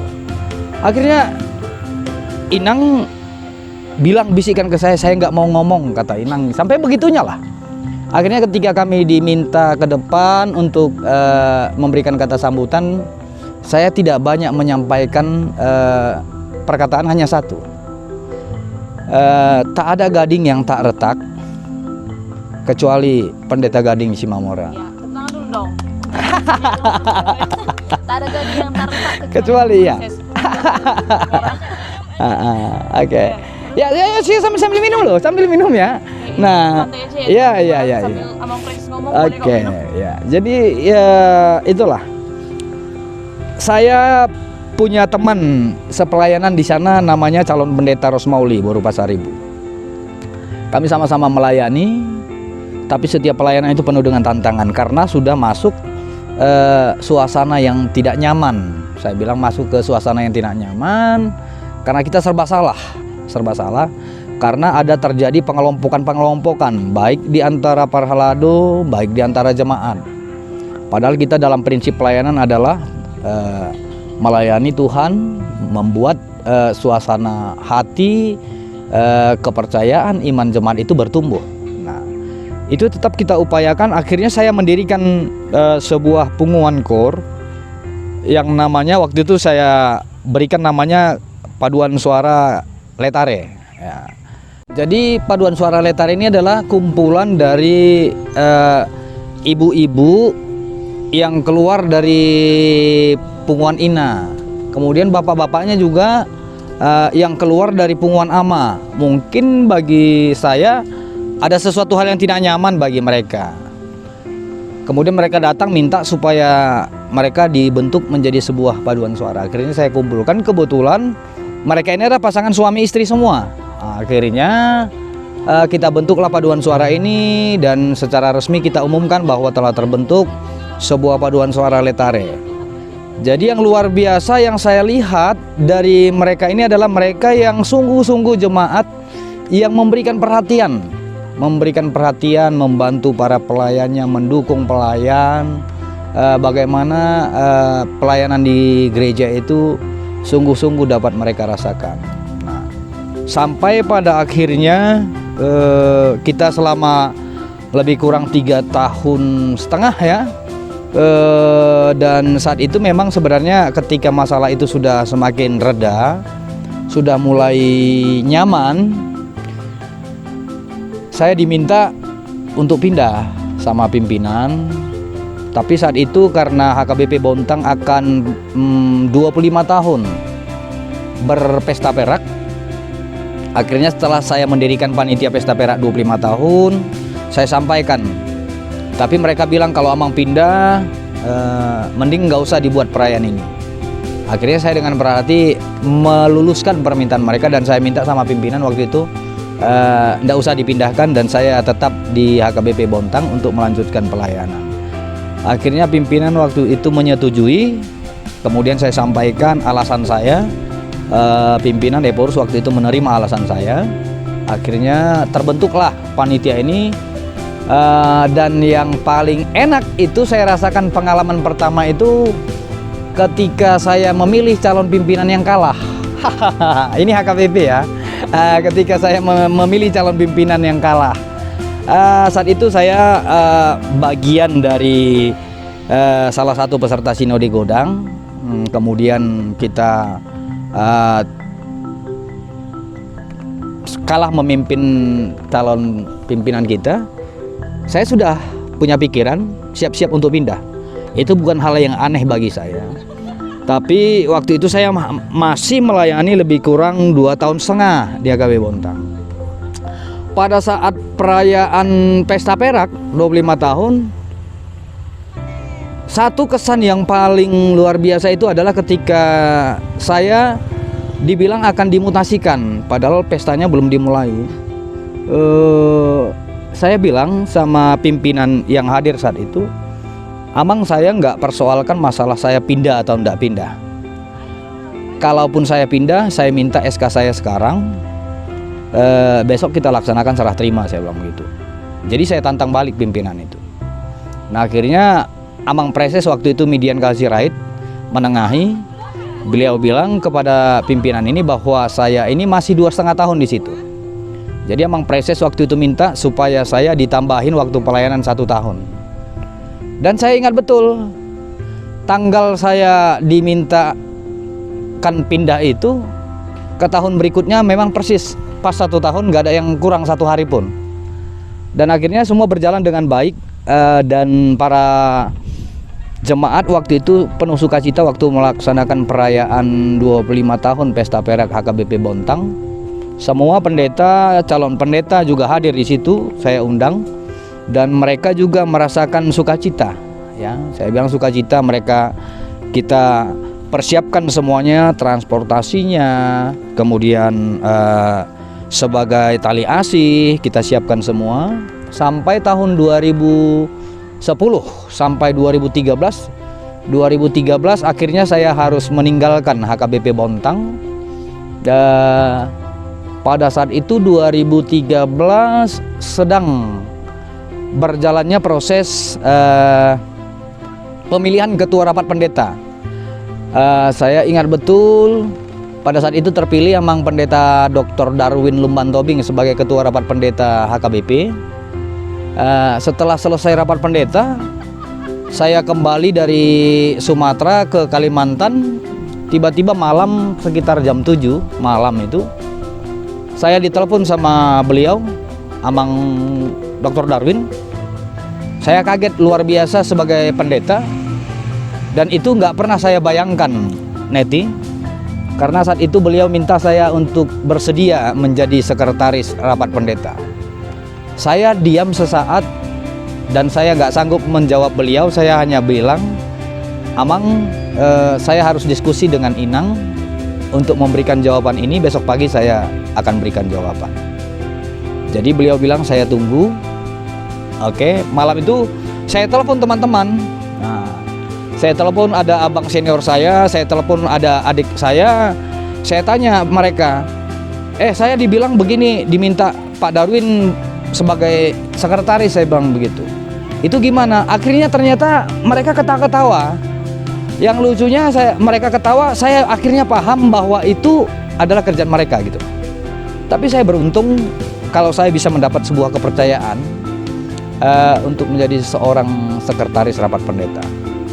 Speaker 2: Akhirnya Inang bilang, bisikan ke saya nggak mau ngomong, kata Inang. Sampai begitunya lah. Akhirnya ketika kami diminta ke depan untuk memberikan kata sambutan, saya tidak banyak menyampaikan perkataan, hanya satu. Tak ada gading yang tak retak kecuali Pendeta Gading Simamora.
Speaker 1: Ya, tenang dulu dong. Tak ada gading yang tak retak
Speaker 2: Kecuali ya.
Speaker 1: proses.
Speaker 2: Oke. Ya, sih sambil minum loh, sambil minum ya. Nah,
Speaker 1: Santai aja
Speaker 2: iya,
Speaker 1: ya.
Speaker 2: iya, iya,
Speaker 1: Sambil
Speaker 2: iya.
Speaker 1: Abang Pres ngomong,
Speaker 2: Oke,
Speaker 1: boleh kok minum.
Speaker 2: ya. Jadi ya itulah. Saya punya teman sepelayanan di sana namanya calon pendeta Rosmauli Boru Pasaribu. Kami sama-sama melayani, tapi setiap pelayanan itu penuh dengan tantangan karena sudah masuk suasana yang tidak nyaman. Saya bilang masuk ke suasana yang tidak nyaman karena kita serba salah karena ada terjadi pengelompokan baik di antara para halado, baik di antara jemaat. Padahal kita dalam prinsip pelayanan adalah melayani Tuhan, membuat suasana hati, kepercayaan iman jemaat itu bertumbuh. Nah, itu tetap kita upayakan. Akhirnya saya mendirikan sebuah punguan kor yang namanya waktu itu saya berikan namanya Paduan Suara Letare. Ya. Jadi Paduan Suara Letare ini adalah kumpulan dari ibu-ibu yang keluar dari punguan Ina, kemudian bapak-bapaknya juga yang keluar dari punguan Ama. Mungkin bagi saya ada sesuatu hal yang tidak nyaman bagi mereka. Kemudian mereka datang minta supaya mereka dibentuk menjadi sebuah paduan suara. Akhirnya saya kumpulkan, kebetulan mereka ini adalah pasangan suami istri semua. Akhirnya kita bentuklah paduan suara ini dan secara resmi kita umumkan bahwa telah terbentuk sebuah paduan suara Letare. Jadi yang luar biasa yang saya lihat dari mereka ini adalah mereka yang sungguh-sungguh jemaat yang memberikan perhatian, membantu para pelayannya, mendukung pelayan, bagaimana pelayanan di gereja itu sungguh-sungguh dapat mereka rasakan. Nah, sampai pada akhirnya kita selama lebih kurang 3,5 tahun ya. Dan saat itu memang sebenarnya ketika masalah itu sudah semakin reda, sudah mulai nyaman, saya diminta untuk pindah sama pimpinan. Tapi saat itu karena HKBP Bontang akan 25 tahun berpesta perak, akhirnya setelah saya mendirikan panitia pesta perak 25 tahun, saya sampaikan. Tapi mereka bilang kalau Amang pindah, mending nggak usah dibuat perayaan ini. Akhirnya saya dengan berhati meluluskan permintaan mereka dan saya minta sama pimpinan waktu itu nggak usah dipindahkan dan saya tetap di HKBP Bontang untuk melanjutkan pelayanan. Akhirnya pimpinan waktu itu menyetujui. Kemudian saya sampaikan alasan saya, pimpinan Eporus waktu itu menerima alasan saya. Akhirnya terbentuklah panitia ini. Dan yang paling enak itu saya rasakan pengalaman pertama itu ketika saya memilih calon pimpinan yang kalah. Ini HKBP ya. Ketika saya memilih calon pimpinan yang kalah, saat itu saya bagian dari salah satu peserta Sinode Godang. Kemudian kita kalah memimpin calon pimpinan kita. Saya sudah punya pikiran siap-siap untuk pindah. Itu bukan hal yang aneh bagi saya. Tapi waktu itu saya masih melayani lebih kurang 2,5 tahun di HKBP Bontang. Pada saat perayaan pesta perak 25 tahun, satu kesan yang paling luar biasa itu adalah ketika saya dibilang akan dimutasikan, padahal pestanya belum dimulai. Saya bilang sama pimpinan yang hadir saat itu, Amang, saya nggak persoalkan masalah saya pindah atau nggak pindah. Kalaupun saya pindah, saya minta SK saya sekarang. Besok kita laksanakan serah terima, saya bilang begitu. Jadi saya tantang balik pimpinan itu. Nah akhirnya Amang Preses waktu itu Midian Kalsirait menengahi. Beliau bilang kepada pimpinan ini bahwa saya ini masih 2,5 tahun di situ. Jadi emang Preses waktu itu minta supaya saya ditambahin waktu pelayanan 1 tahun. Dan saya ingat betul, tanggal saya dimintakan pindah itu ke tahun berikutnya memang persis pas 1 tahun, nggak ada yang kurang 1 hari pun. Dan akhirnya semua berjalan dengan baik, dan para jemaat waktu itu penuh sukacita waktu melaksanakan perayaan 25 tahun Pesta Perak HKBP Bontang. Semua pendeta, calon pendeta juga hadir di situ, saya undang, dan mereka juga merasakan sukacita. Ya, saya bilang sukacita mereka, kita persiapkan semuanya, transportasinya, kemudian sebagai tali asih kita siapkan semua sampai tahun 2010 sampai 2013. 2013 akhirnya saya harus meninggalkan HKBP Bontang. Pada saat itu 2013 sedang berjalannya proses pemilihan ketua rapat pendeta. Saya ingat betul pada saat itu terpilih emang pendeta Dr. Darwin Lumban Tobing sebagai ketua rapat pendeta HKBP. Setelah selesai rapat pendeta, saya kembali dari Sumatera ke Kalimantan. Tiba-tiba malam sekitar jam 7 malam itu saya ditelepon sama beliau, Amang Dr. Darwin. Saya kaget luar biasa sebagai pendeta, dan itu nggak pernah saya bayangkan, Neti, karena saat itu beliau minta saya untuk bersedia menjadi sekretaris rapat pendeta. Saya diam sesaat dan saya nggak sanggup menjawab beliau. Saya hanya bilang, Amang, saya harus diskusi dengan Inang untuk memberikan jawaban ini. Besok pagi saya akan berikan jawaban. Jadi beliau bilang saya tunggu. Oke, malam itu saya telepon teman-teman. Nah, saya telepon ada abang senior saya telepon ada adik saya tanya mereka, saya dibilang begini, diminta Pak Darwin sebagai sekretaris, saya bilang begitu. Itu gimana? Akhirnya ternyata mereka ketawa-ketawa. Yang lucunya mereka ketawa, saya akhirnya paham bahwa itu adalah kerjaan mereka gitu. Tapi saya beruntung kalau saya bisa mendapat sebuah kepercayaan untuk menjadi seorang sekretaris rapat pendeta.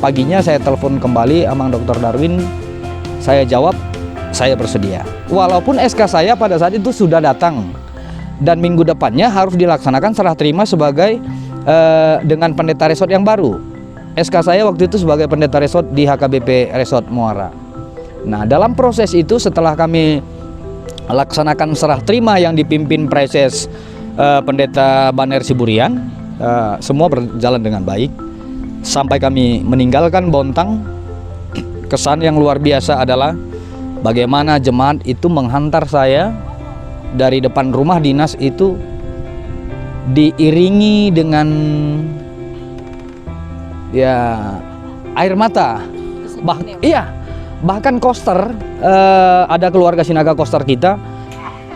Speaker 2: Paginya saya telepon kembali Amang Dr. Darwin, saya jawab saya bersedia. Walaupun SK saya pada saat itu sudah datang dan minggu depannya harus dilaksanakan serah terima sebagai dengan pendeta resort yang baru. SK saya waktu itu sebagai pendeta resort di HKBP Resort Muara. Nah, dalam proses itu setelah kami laksanakan serah terima yang dipimpin Preses pendeta Baner Siburian, semua berjalan dengan baik sampai kami meninggalkan Bontang. Kesan yang luar biasa adalah bagaimana jemaat itu menghantar saya dari depan rumah dinas itu diiringi dengan air mata. Bahkan koster, ada keluarga Sinaga koster kita,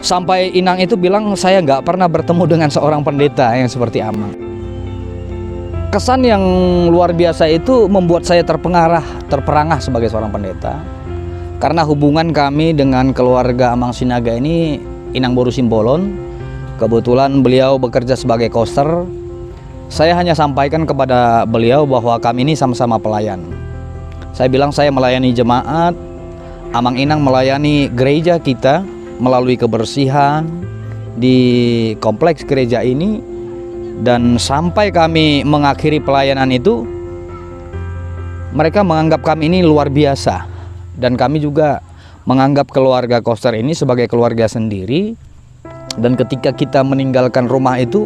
Speaker 2: sampai Inang itu bilang saya nggak pernah bertemu dengan seorang pendeta yang seperti Amang. Kesan yang luar biasa itu membuat saya terperangah sebagai seorang pendeta, karena hubungan kami dengan keluarga Amang Sinaga ini, Inang Boru Simbolon, kebetulan beliau bekerja sebagai koster. Saya hanya sampaikan kepada beliau bahwa kami ini sama-sama pelayan. Saya bilang saya melayani jemaat, Amang Inang melayani gereja kita melalui kebersihan di kompleks gereja ini. Dan sampai kami mengakhiri pelayanan itu, mereka menganggap kami ini luar biasa. Dan kami juga menganggap keluarga koster ini sebagai keluarga sendiri. Dan ketika kita meninggalkan rumah itu,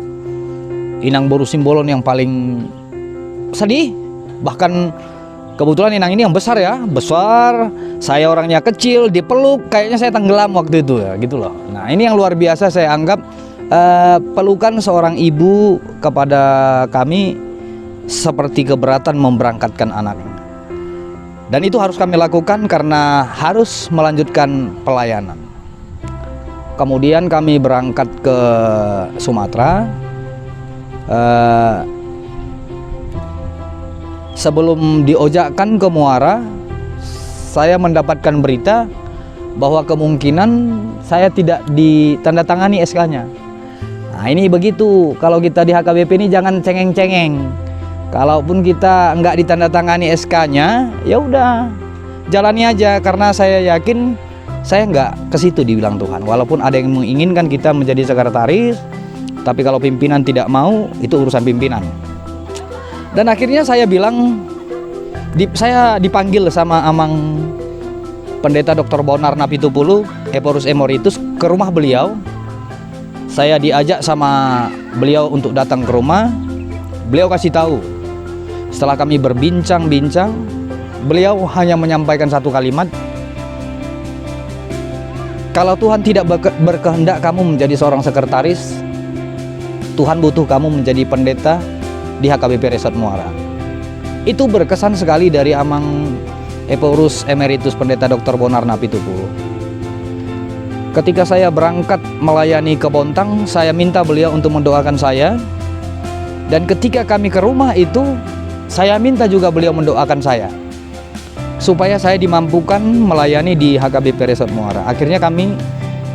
Speaker 2: Inang Boru Simbolon yang paling sedih. Bahkan kebetulan Inang ini yang besar ya, besar. Saya orangnya kecil, dipeluk, kayaknya saya tenggelam waktu itu ya, gitu loh. Nah, ini yang luar biasa saya anggap pelukan seorang ibu kepada kami seperti keberatan memberangkatkan anak. Dan itu harus kami lakukan karena harus melanjutkan pelayanan. Kemudian kami berangkat ke Sumatera. Sebelum diojakkan ke Muara, saya mendapatkan berita bahwa kemungkinan saya tidak ditandatangani SK-nya. Nah ini begitu, kalau kita di HKBP ini jangan cengeng-cengeng. Kalaupun kita nggak ditandatangani SK-nya, ya udah jalani aja, karena saya yakin saya nggak ke situ dibilang Tuhan. Walaupun ada yang menginginkan kita menjadi sekretaris, tapi kalau pimpinan tidak mau, itu urusan pimpinan. Dan akhirnya saya bilang, saya dipanggil sama Amang Pendeta Dr. Bonar Napitupulu, Eporus Emeritus, ke rumah beliau. Saya diajak sama beliau untuk datang ke rumah. Beliau kasih tahu. Setelah kami berbincang-bincang, beliau hanya menyampaikan satu kalimat, kalau Tuhan tidak berkehendak kamu menjadi seorang sekretaris, Tuhan butuh kamu menjadi pendeta di HKBP Resort Muara. Itu berkesan sekali dari Amang Eporus Emeritus Pendeta Dr. Bonar Napitupulu. Ketika saya berangkat melayani ke Bontang, saya minta beliau untuk mendoakan saya. Dan ketika kami ke rumah itu, saya minta juga beliau mendoakan saya, supaya saya dimampukan melayani di HKBP Resort Muara. Akhirnya kami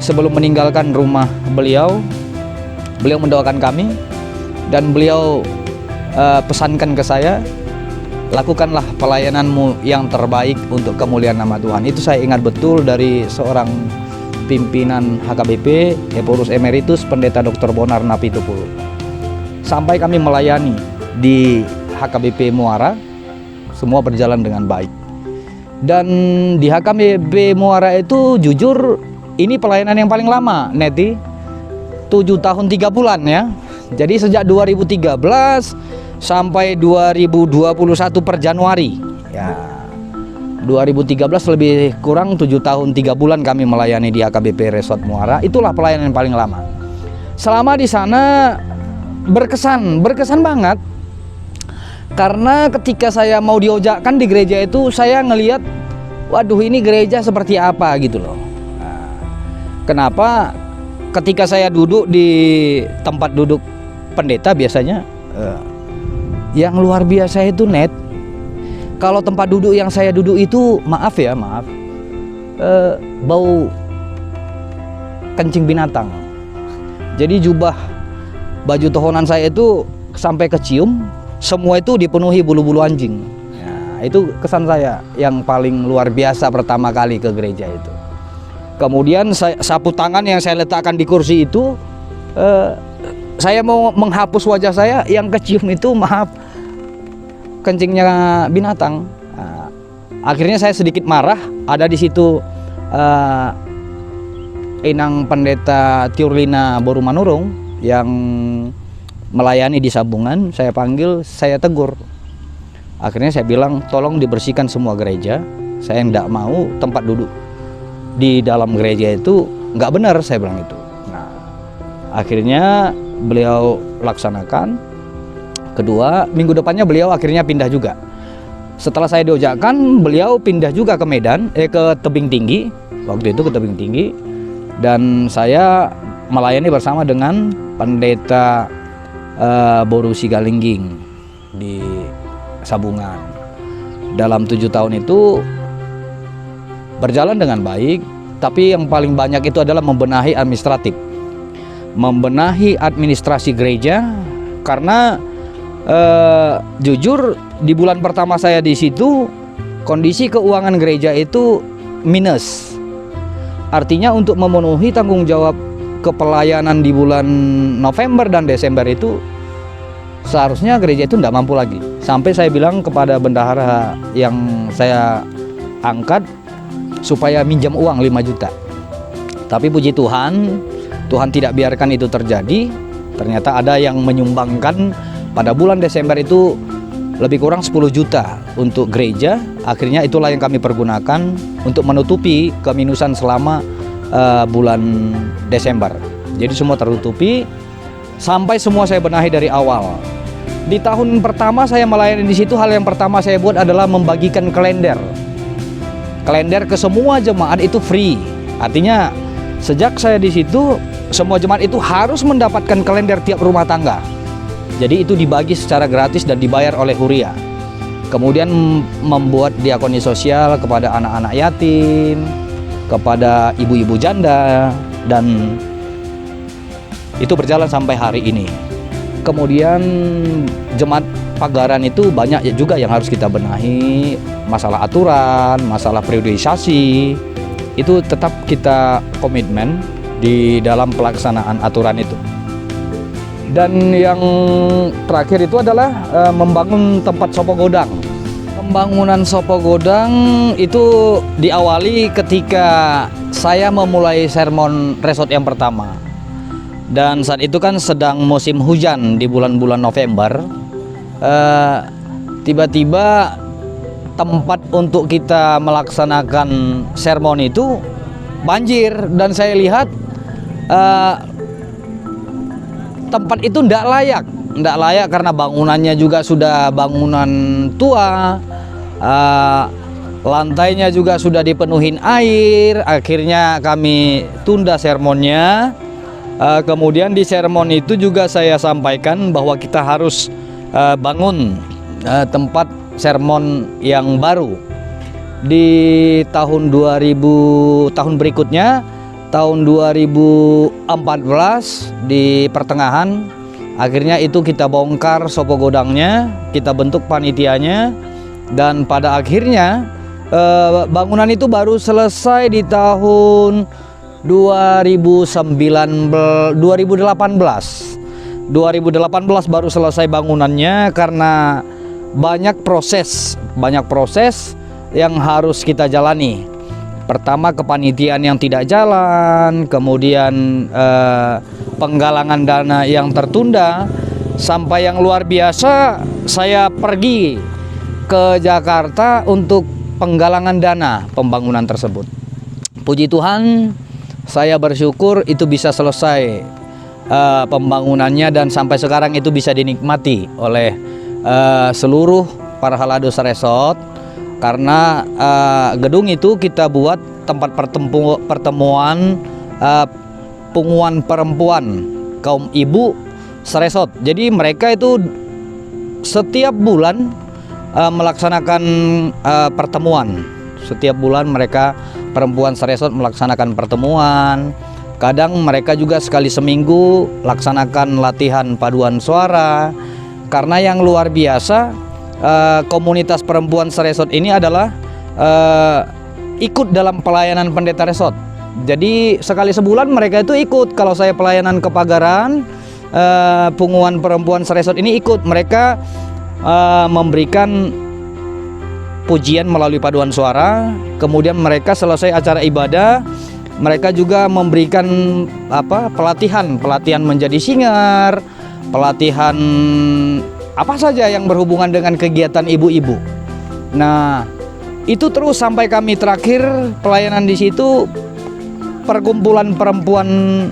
Speaker 2: sebelum meninggalkan rumah beliau mendoakan kami. Dan beliau pesankan ke saya, lakukanlah pelayananmu yang terbaik untuk kemuliaan nama Tuhan. Itu saya ingat betul dari seorang pimpinan HKBP, Eporus Emeritus Pendeta Dr. Bonar Napitupulu. Sampai kami melayani di HKBP Muara, semua berjalan dengan baik. Dan di HKBP Muara itu jujur, ini pelayanan yang paling lama, Neti. 7 tahun 3 bulan ya. Jadi sejak 2013 sampai 2021 per Januari ya, 2013 lebih kurang 7 tahun 3 bulan kami melayani di HKBP Resort Muara. Itulah pelayanan yang paling lama. Selama di sana berkesan banget, karena ketika saya mau diojakkan di gereja itu, saya ngelihat, waduh ini gereja seperti apa gitu loh. Nah, kenapa? Ketika saya duduk di tempat duduk pendeta biasanya, yang luar biasa itu Net, kalau tempat duduk yang saya duduk itu, maaf, bau kencing binatang. Jadi jubah, baju tohonan saya itu sampai kecium, semua itu dipenuhi bulu-bulu anjing. Nah, itu kesan saya yang paling luar biasa pertama kali ke gereja itu. Kemudian sapu tangan yang saya letakkan di kursi itu, saya mau menghapus wajah saya, yang kecium itu kencingnya binatang. Nah, akhirnya saya sedikit marah. Ada di situ Inang Pendeta Tiurlina Borumanurung yang melayani di Sabungan. Saya panggil, saya tegur. Akhirnya saya bilang, tolong dibersihkan semua gereja. Saya tidak mau tempat duduk di dalam gereja itu nggak benar, saya bilang itu. Nah, akhirnya beliau laksanakan. Kedua, minggu depannya beliau akhirnya pindah juga. Setelah saya diojakkan, beliau pindah juga ke Medan, ke Tebing Tinggi. Waktu itu ke Tebing Tinggi. Dan saya melayani bersama dengan Pendeta Boru Sigalingging di Sabungan. Dalam 7 tahun itu berjalan dengan baik, tapi yang paling banyak itu adalah membenahi administrasi gereja, karena jujur di bulan pertama saya di situ kondisi keuangan gereja itu minus. Artinya untuk memenuhi tanggung jawab kepelayanan di bulan November dan Desember itu seharusnya gereja itu tidak mampu lagi. Sampai saya bilang kepada bendahara yang saya angkat supaya minjam uang 5 juta. Tapi puji Tuhan, Tuhan tidak biarkan itu terjadi. Ternyata ada yang menyumbangkan pada bulan Desember itu lebih kurang 10 juta untuk gereja. Akhirnya itulah yang kami pergunakan untuk menutupi keminusan selama bulan Desember. Jadi semua tertutupi sampai semua saya benahi dari awal. Di tahun pertama saya melayani di situ, hal yang pertama saya buat adalah membagikan kalender. Kalender ke semua jemaat itu free. Artinya sejak saya di situ, semua jemaat itu harus mendapatkan kalender tiap rumah tangga. Jadi itu dibagi secara gratis dan dibayar oleh Huria. Kemudian membuat diakoni sosial kepada anak-anak yatim, kepada ibu-ibu janda, dan Itu berjalan sampai hari ini. Kemudian jemaat pagaran itu banyak juga yang harus kita benahi, masalah aturan, masalah periodisasi, itu tetap kita komitmen di dalam pelaksanaan aturan itu. Dan yang terakhir itu adalah membangun tempat sopo godang. Pembangunan sopo godang itu diawali ketika saya memulai sermon resort yang pertama. Dan saat itu kan sedang musim hujan di bulan-bulan November. Tiba-tiba tempat untuk kita melaksanakan sermon itu banjir, dan saya lihat tempat itu tidak layak karena bangunannya juga sudah bangunan tua, lantainya juga sudah dipenuhin air. Akhirnya kami tunda sermonnya. Kemudian di sermon itu juga saya sampaikan bahwa kita harus bangun tempat sermon yang baru di tahun berikutnya, tahun 2014 di pertengahan. Akhirnya itu kita bongkar sopo godangnya, kita bentuk panitianya, dan pada akhirnya bangunan itu baru selesai di tahun 2018 baru selesai bangunannya, karena banyak proses yang harus kita jalani. Pertama, kepanitiaan yang tidak jalan, kemudian penggalangan dana yang tertunda, sampai yang luar biasa saya pergi ke Jakarta untuk penggalangan dana pembangunan tersebut. Puji Tuhan, saya bersyukur itu bisa selesai pembangunannya, dan sampai sekarang itu bisa dinikmati oleh seluruh para halados resort. Karena gedung itu kita buat tempat pertemuan punguan perempuan kaum ibu seresot. Jadi mereka itu setiap bulan melaksanakan pertemuan. Setiap bulan mereka perempuan seresot melaksanakan pertemuan. Kadang mereka juga sekali seminggu laksanakan latihan paduan suara. Karena yang luar biasa, komunitas perempuan seresot ini adalah ikut dalam pelayanan pendeta resort. Jadi sekali sebulan mereka itu ikut. Kalau saya pelayanan ke Pagaran, punguan perempuan seresot ini ikut. Mereka memberikan pujian melalui paduan suara. Kemudian mereka selesai acara ibadah, mereka juga memberikan pelatihan menjadi singer, pelatihan apa saja yang berhubungan dengan kegiatan ibu-ibu. Nah, itu terus sampai kami terakhir pelayanan di situ. Perkumpulan perempuan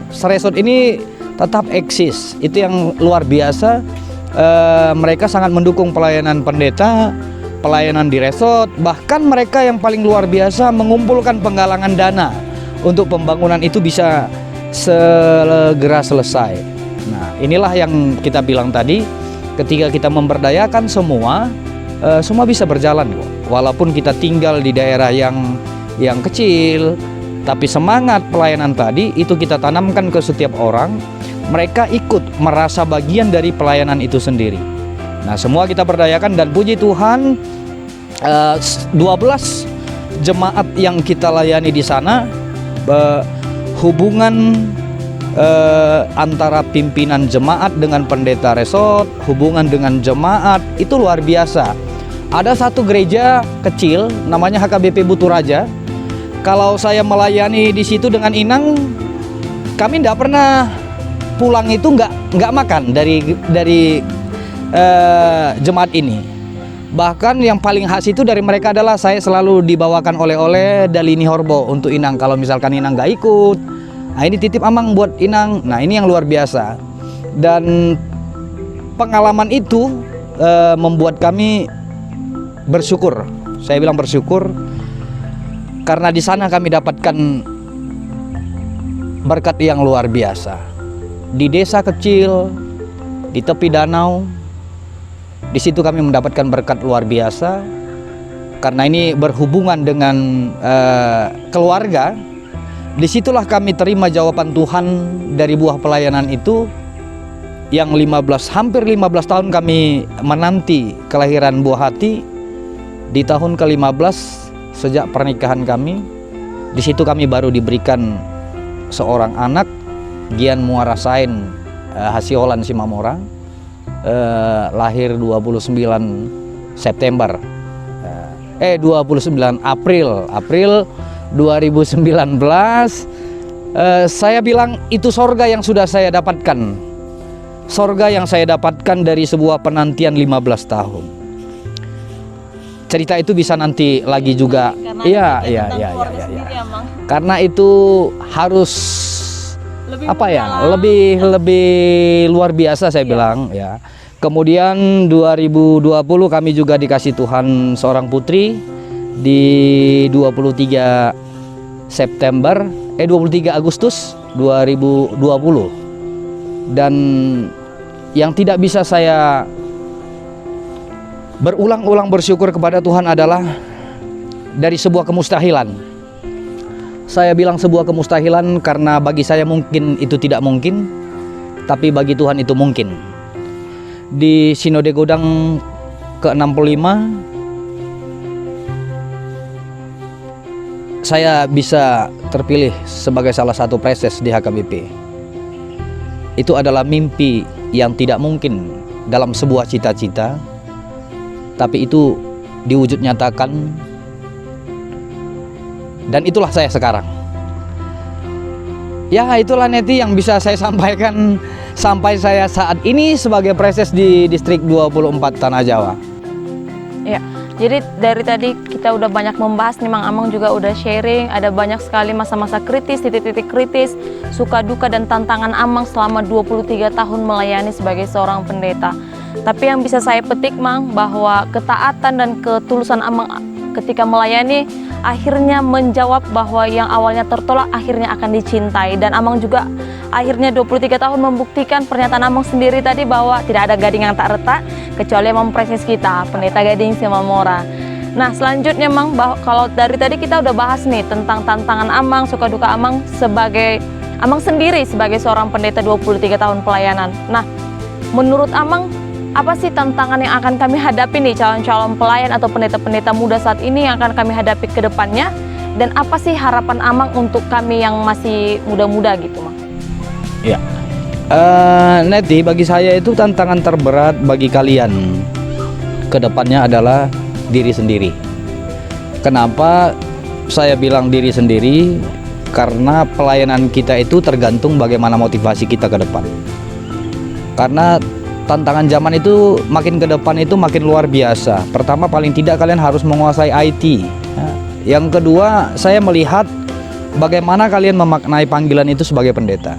Speaker 2: seresot ini tetap eksis. Itu yang luar biasa. Mereka sangat mendukung pelayanan pendeta, pelayanan di resort. Bahkan mereka yang paling luar biasa mengumpulkan penggalangan dana untuk pembangunan itu bisa segera selesai. Nah, inilah yang kita bilang tadi. Ketika kita memberdayakan semua bisa berjalan kok. Walaupun kita tinggal di daerah yang kecil, tapi semangat pelayanan tadi itu kita tanamkan ke setiap orang. Mereka ikut merasa bagian dari pelayanan itu sendiri. Nah, semua kita berdayakan, dan puji Tuhan 12 jemaat yang kita layani di sana, hubungan antara pimpinan jemaat dengan pendeta resort, hubungan dengan jemaat itu luar biasa. Ada satu gereja kecil namanya HKBP Buturaja. Kalau saya melayani di situ dengan Inang, kami tidak pernah pulang itu nggak makan dari jemaat ini. Bahkan yang paling khas itu dari mereka adalah saya selalu dibawakan oleh-oleh Dalini Horbo untuk Inang. Kalau misalkan Inang nggak ikut, nah ini titip Amang buat Inang. Nah, ini yang luar biasa. Dan pengalaman itu membuat kami bersyukur. Saya bilang bersyukur karena di sana kami dapatkan berkat yang luar biasa. Di desa kecil, di tepi danau, di situ kami mendapatkan berkat luar biasa. Karena ini berhubungan dengan keluarga. Disitulah kami terima jawaban Tuhan dari buah pelayanan itu, yang hampir 15 tahun kami menanti kelahiran buah hati. Di tahun ke-15 sejak pernikahan kami, di situ kami baru diberikan seorang anak, Gian Muarasain Hasiolan Simamora, lahir 29 September 29 April 2019. Saya bilang itu sorga yang sudah saya dapatkan, sorga yang saya dapatkan dari sebuah penantian 15 tahun. Cerita itu bisa nanti lagi juga. Iya. Karena itu harus lebih luar biasa saya bilang ya. Kemudian 2020 kami juga dikasih Tuhan seorang putri di 23 Agustus 2020. Dan yang tidak bisa saya berulang-ulang bersyukur kepada Tuhan adalah dari sebuah kemustahilan. Saya bilang sebuah kemustahilan karena bagi saya mungkin itu tidak mungkin, tapi bagi Tuhan itu mungkin. Di Sinode Godang ke-65 saya bisa terpilih sebagai salah satu preses di HKBP. Itu adalah mimpi yang tidak mungkin dalam sebuah cita-cita, tapi itu diwujud nyatakan, dan itulah saya sekarang. Ya, itulah Neti yang bisa saya sampaikan sampai saya saat ini sebagai preses di Distrik 24 Tanah Jawa.
Speaker 1: Ya, jadi dari tadi kita udah banyak membahas nih, Mang Amang juga udah sharing, ada banyak sekali masa-masa kritis, titik-titik kritis, suka duka dan tantangan Amang selama 23 tahun melayani sebagai seorang pendeta. Tapi yang bisa saya petik, Mang, bahwa ketaatan dan ketulusan Amang ketika melayani akhirnya menjawab bahwa yang awalnya tertolak akhirnya akan dicintai. Dan Amang juga akhirnya 23 tahun membuktikan pernyataan Amang sendiri tadi bahwa tidak ada gading yang tak retak kecuali Amang preses kita, Pendeta Gading Simamora. Nah, selanjutnya Mang, kalau dari tadi kita udah bahas nih tentang tantangan Amang, suka duka Amang sebagai Amang sendiri sebagai seorang pendeta 23 tahun pelayanan. Nah, menurut Amang, apa sih tantangan yang akan kami hadapi nih calon-calon pelayan atau pendeta-pendeta muda saat ini yang akan kami hadapi ke depannya? Dan apa sih harapan Amang untuk kami yang masih muda-muda gitu, Mang?
Speaker 2: Ya, Neti, bagi saya itu tantangan terberat bagi kalian ke depannya adalah diri sendiri. Kenapa saya bilang diri sendiri? Karena pelayanan kita itu tergantung bagaimana motivasi kita ke depan. Karena tantangan zaman itu makin ke depan itu makin luar biasa. Pertama, paling tidak kalian harus menguasai IT. Yang kedua, saya melihat bagaimana kalian memaknai panggilan itu sebagai pendeta.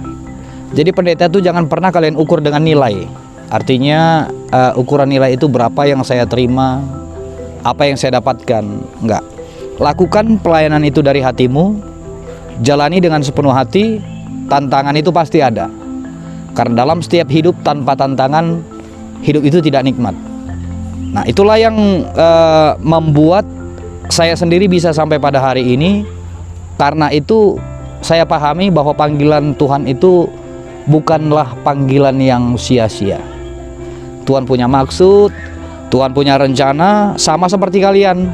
Speaker 2: Jadi pendeta itu jangan pernah kalian ukur dengan nilai. Artinya ukuran nilai itu berapa yang saya terima, apa yang saya dapatkan. Enggak. Lakukan pelayanan itu dari hatimu, jalani dengan sepenuh hati. Tantangan itu pasti ada. Karena dalam setiap hidup tanpa tantangan, hidup itu tidak nikmat. Nah, itulah yang membuat saya sendiri bisa sampai pada hari ini. Karena itu saya pahami bahwa panggilan Tuhan itu bukanlah panggilan yang sia-sia. Tuhan punya maksud, Tuhan punya rencana, sama seperti kalian.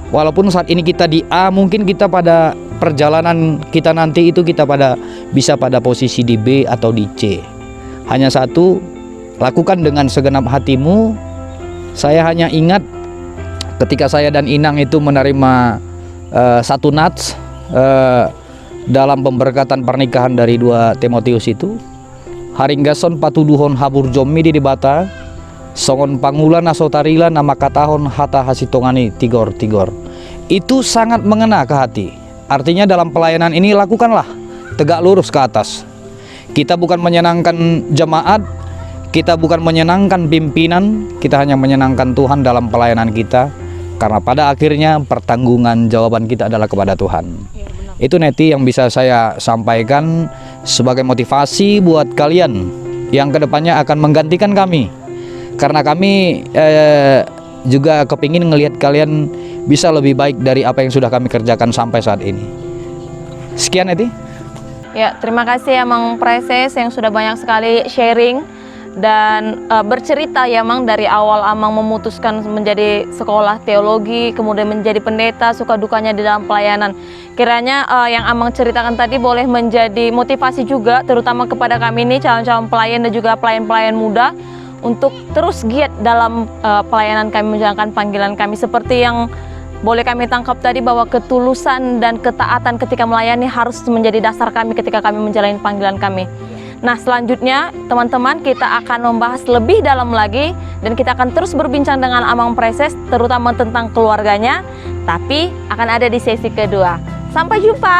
Speaker 2: Walaupun saat ini kita di A, mungkin kita pada perjalanan kita nanti itu kita bisa pada posisi di B atau di C. Hanya satu, lakukan dengan segenap hatimu. Saya hanya ingat ketika saya dan Inang itu menerima satu nats dalam pemberkatan pernikahan dari 2 Timotius itu. Haringgason patuduhon habur jomi di bata, songon pangulan asotarila nama katahon hata hasitongani tigor. Itu sangat mengena ke hati. Artinya dalam pelayanan ini lakukanlah tegak lurus ke atas. Kita bukan menyenangkan jemaat, kita bukan menyenangkan pimpinan, kita hanya menyenangkan Tuhan dalam pelayanan kita. Karena pada akhirnya pertanggungan jawaban kita adalah kepada Tuhan.
Speaker 1: Ya,
Speaker 2: itu Neti yang bisa saya sampaikan sebagai motivasi buat kalian yang kedepannya akan menggantikan kami. Karena kami juga kepingin ngelihat kalian bisa lebih baik dari apa yang sudah kami kerjakan sampai saat ini. Sekian Eti.
Speaker 1: Ya, terima kasih ya Mang Preses yang sudah banyak sekali sharing dan bercerita ya Mang, dari awal Amang memutuskan menjadi sekolah teologi, kemudian menjadi pendeta, suka dukanya di dalam pelayanan. Kiranya yang Amang ceritakan tadi boleh menjadi motivasi juga, terutama kepada kami ini calon-calon pelayan dan juga pelayan-pelayan muda, untuk terus giat dalam pelayanan kami, menjalankan panggilan kami. Seperti yang boleh kami tangkap tadi, bahwa ketulusan dan ketaatan ketika melayani harus menjadi dasar kami ketika kami menjalani panggilan kami. Nah, selanjutnya teman-teman, kita akan membahas lebih dalam lagi dan kita akan terus berbincang dengan Amang Preses, terutama tentang keluarganya, tapi akan ada di sesi kedua. Sampai jumpa.